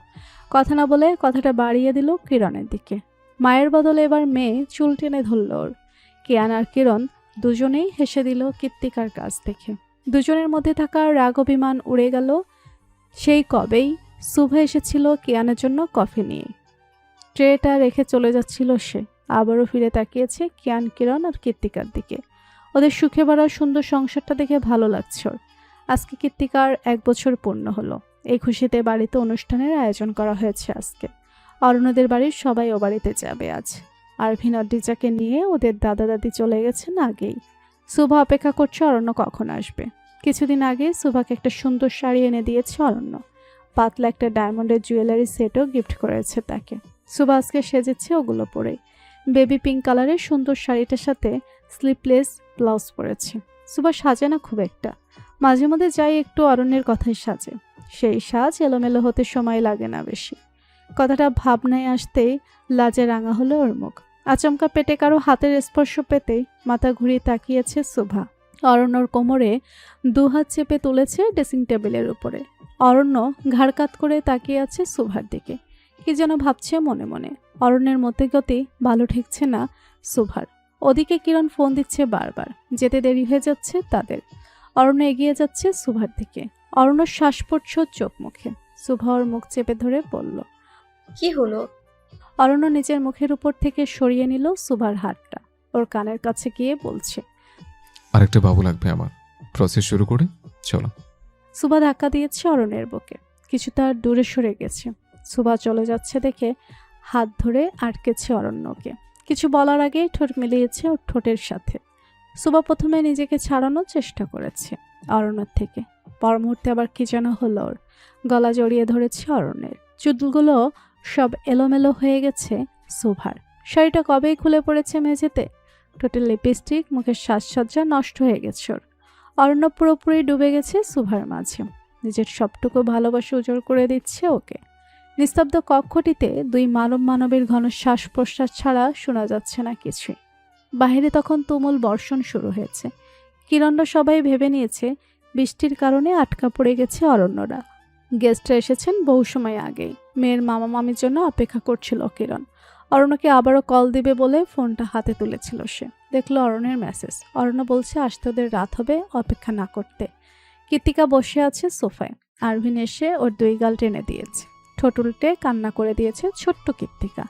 কথা না বলে কথাটা বাড়িয়ে দিল কিরণের দিকে। মায়ের বদলে এবার মেয়ে চুল টেনে ধরল ওর। কিয়ান আর কিরণ দুজনেই হেসে দিল কৃত্তিকার কাছ থেকে। দুজনের মধ্যে থাকা রাগ অভিমান উড়ে গেল। সেই কবেই সুভা এসেছিল কিয়ানের জন্য কফি নিয়ে। ট্রেটা রেখে চলে যাচ্ছিল সে। আবারও ফিরে তাকিয়েছে কিয়ান, কিরণ আর কৃত্তিকার দিকে। ওদের সুখে ভরা সুন্দর সংসারটা দেখে ভালো লাগছে ওর। আজকে কৃত্তিকার 1 বছর পূর্ণ হলো। এই খুশিতে বাড়িতে অনুষ্ঠানের আয়োজন করা হয়েছে আজকে। অরণ্যদের বাড়ির সবাই ও বাড়িতে যাবে আজ। আরভিন অড্ডিজাকে নিয়ে ওদের দাদা দাদি চলে গেছেন আগেই। সুভা অপেক্ষা করছে অরণ্য কখন আসবে। কিছুদিন আগে সুভাকে একটা সুন্দর শাড়ি এনে দিয়েছে অরণ্য। পাতলা একটা ডায়মন্ডের জুয়েলারি সেটও গিফট করেছে তাকে। সুভা আজকে সেজেছে ওগুলো পরে। বেবি পিঙ্ক কালারের সুন্দর শাড়িটার সাথে স্লিপলেস ব্লাউজ পরেছে। সুভা সাজে না খুব একটা, মাঝে মধ্যে যাই একটু অরণ্যের কথাই সাজে। সেই সাজ এলোমেলো হতে সময় লাগে না বেশি। কথাটা ভাবনায় আসতেই লাজে রাঙা হলো ওর মুখ। আচমকা পেটে কারো হাতের স্পর্শ পেতেই মাথা ঘুরিয়ে তাকিয়েছে সুভা। অরণ্যর কোমরে 2 হাত চেপে তুলেছে ড্রেসিং টেবিলের উপরে। অরণ্য ঘাড় কাত করে তাকিয়ে আছে সুভার দিকে। কি যেন ভাবছে মনে মনে। অরণ্যের মধ্যে গতি ভালো ঠেকছে না সুভার। ওদিকে কিরণ ফোন দিচ্ছে বারবার, যেতে দেরি হয়ে যাচ্ছে তাদের। অরণ্য এগিয়ে যাচ্ছে সুভার দিকে। অরণ্য শ্বাস পড়ছে চোখ মুখে। সুভা ওর মুখ চেপে ধরে বলল, কি হলো? অরণ্য নিজের মুখের উপর থেকে সরিয়ে নিল সুভার হাতটা। ওর কানের কাছে গিয়ে বলছে, আরেকটা বাবু লাগবে আমার। প্রসেস শুরু করে চলো। সুভা ধাক্কা দিয়েছে অরণ্যের বুকে। কিছুটা দূরে সরে গেছে। সুভা চলে যাচ্ছে দেখে হাত ধরে আটকেছে অরণ্যকে। কিছু বলার আগেই ঠোঁট মিলিয়েছে ওর ঠোঁটের সাথে। সুবা প্রথমে নিজেকে ছাড়ানোর চেষ্টা করেছে অরণ্যর থেকে, পর মুহূর্তে আবার কি যেন হলো, ওর গলা জড়িয়ে ধরেছে অরণ্যের। চুলগুলো সব এলোমেলো হয়ে গেছে সুভার। শাড়িটা কবেই খুলে পড়েছে মেঝেতে। ঠোঁটের লিপস্টিক, মুখের সাজসজ্জা নষ্ট হয়ে গেছে ওর। অরণ্য পুরোপুরি ডুবে গেছে সুভার মাঝে, নিজের সবটুকু ভালোবাসা উজাড় করে দিচ্ছে ওকে। নিস্তব্ধ কক্ষটিতে দুই মানবের ঘন শ্বাস প্রশ্বাস ছাড়া শোনা যাচ্ছে না কিছুই। বাহিরে তখন তুমুল বর্ষণ শুরু হয়েছে। কিরণরা সবাই ভেবে নিয়েছে বৃষ্টির কারণে আটকা পড়ে গেছে অরণ্যরা। গেস্টরা এসেছেন বহু সময় আগেই। মেয়ের মামা মামির জন্য অপেক্ষা করছিল কিরণ। অরণ্যকে আবারও কল দিবে বলে ফোনটা হাতে তুলেছিল সে। দেখলো অরণ্যের মেসেজ। অরণ্য বলছে আসতে ওদের রাত হবে, অপেক্ষা না করতে। কৃতিকা বসে আছে সোফায়। আরভিন এসে ওর দুই গাল টেনে দিয়েছে। ঠোঁট উল্টে কান্না করে দিয়েছে ছোট্ট কৃতিকা।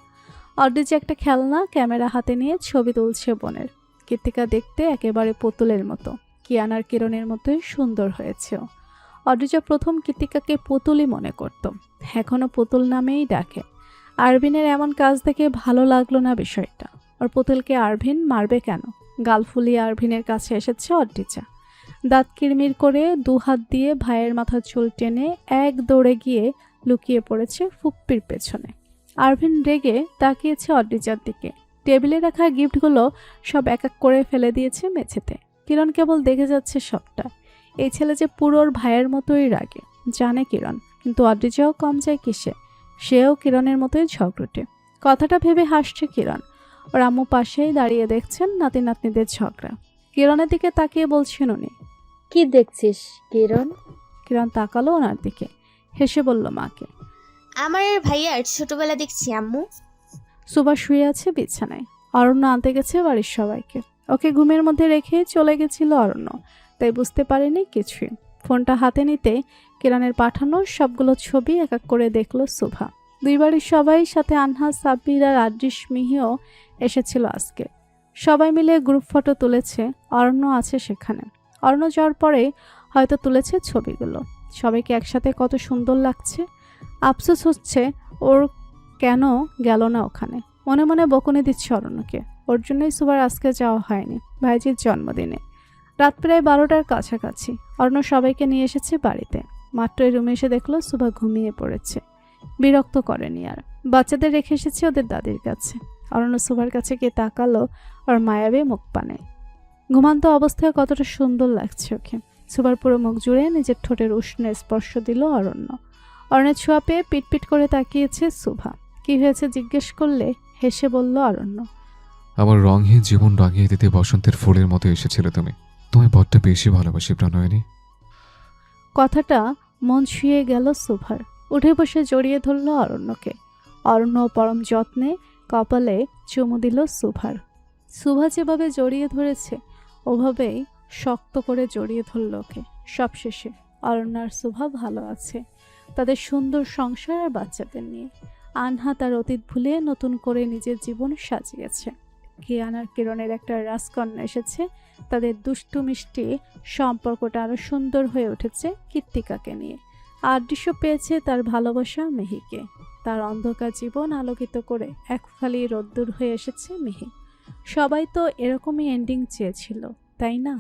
অদ্রিজা একটা খেলনা ক্যামেরা হাতে নিয়ে ছবি তুলছে বোনের। কৃতিকা দেখতে একেবারে পুতুলের মতো, কিয়ানার কিরণের মতোই সুন্দর হয়েছে। অদ্রিজা প্রথম কৃতিকাকে পুতুলই মনে করত, এখনও পুতুল নামেই ডাকে। আরভিনের এমন কাজ দেখে ভালো লাগলো না বিষয়টা। ওর পুতুলকে আরভিন মারবে কেন? গাল ফুলিয়ে আরভিনের কাছে এসেছে অদ্রিজা। দাঁত কিরমির করে দুহাত দিয়ে ভাইয়ের মাথার চুল টেনে এক দৌড়ে গিয়ে লুকিয়ে পড়েছে ফুপ্পির পেছনে। আরভিন রেগে তাকিয়েছে অদ্রিজার দিকে। টেবিলে রাখা গিফটগুলো সব এক এক করে ফেলে দিয়েছে মেঝেতে। কিরণ কেবল দেখে যাচ্ছে সবটা। এই ছেলে যে পুরো ওর ভাইয়ের মতোই রাগে, জানে কিরণ। কিন্তু অদ্রিজাও কম যায় কিসে? সেও কিরণের মতোই ঝগড়টে। কথাটা ভেবে হাসছে কিরণ। ওর আম্মু পাশেই দাঁড়িয়ে দেখছেন নাতি নাতনিদের ঝগড়া। কিরণের দিকে তাকিয়ে বলছেন উনি। কি দেখছিস কিরণ? কিরণ তাকালো ওনার দিকে, হেসে বলল মাকে। আমার আর ভাইয়ার ছোটবেলা দেখছি আম্মু। সুবা শুয়ে আছে বিছানায়। অরণ্য আনতে গেছে বাড়ির সবাইকে। ওকে ঘুমের মধ্যে রেখে চলে গেছিল অরণ্য, তাই বুঝতে পারেনি কিছুই। ফোনটা হাতে নিতে কিরণের পাঠানো সবগুলো ছবি এক এক করে দেখলো সুভা। দুই বাড়ির সবাই, সাথে আনহা, সাব্বির আর আদ্রিস মিহিও এসেছিল আজকে। সবাই মিলে গ্রুপ ফটো তুলেছে, অরণ্য আছে সেখানে। অরণ্য যাওয়ার পরে হয়তো তুলেছে ছবিগুলো। সবাইকে একসাথে কত সুন্দর লাগছে। আফসোস হচ্ছে ওর কেন গেল না ওখানে। মনে মনে বকুনি দিচ্ছে অরণ্যকে। ওর জন্যই সুবার আজকে যাওয়া হয়নি, ভাইজির জন্মদিনে। রাত প্রায় 12টার কাছাকাছি। অরণ্য সবাইকে নিয়ে এসেছে বাড়িতে। মাত্র এই রুমে এসে দেখলো সুভা ঘুমিয়ে পড়েছে। বিরক্ত করেনি আর। বাচ্চাদের রেখে এসেছে ওদের দাদির কাছে। অরণ্য সুভার কাছে গিয়ে তাকালো ওর মায়াবী মুখ পানে। ঘুমান্ত অবস্থায় কতটা সুন্দর লাগছে ওকে। সুভার পুরো মুখ জুড়ে নিজের ঠোঁটের উষ্ণ স্পর্শ দিল অরণ্য। অরণ্যের ছোঁয়া পেয়ে পিটপিট করে তাকিয়েছে সুভা। কি হয়েছে জিজ্ঞেস করলে হেসে বলল অরণ্য। আমার রঙহীন জীবন রাঙিয়ে দিতে বসন্তের ফুলের মতো এসেছিলে তুমি। তোমায় বড্ড বেশি ভালোবাসি প্রণয়িনী। কথাটা মন ছুঁয়ে গেল সুভার। উঠে বসে জড়িয়ে ধরল অরণ্যকে। অরণ্য পরম যত্নে কপালে চুমু দিল সুভার। সুভা যেভাবে জড়িয়ে ধরেছে ওভাবেই শক্ত করে জড়িয়ে ধরল ওকে। সবশেষে অরণ্য আর সুভা ভালো আছে, তাদের সুন্দর সংসার আর বাচ্চাদের নিয়ে। আনহা তার অতীত ভুলে নতুন করে নিজের জীবন সাজিয়েছে। কিয়ানার কিরণের একটা রাজকন্যা এসেছে। তাদের দুষ্টু মিষ্টি সম্পর্কটা আরও সুন্দর হয়ে উঠেছে কৃত্তিকাকে নিয়ে। আদৃশ্য পেয়েছে তার ভালোবাসা মেহিকে। তার অন্ধকার জীবন আলোকিত করে এক ফালি রোদ্দুর হয়ে এসেছে মেহি। সবাই তো এরকমই এন্ডিং চেয়েছিল, তাই না?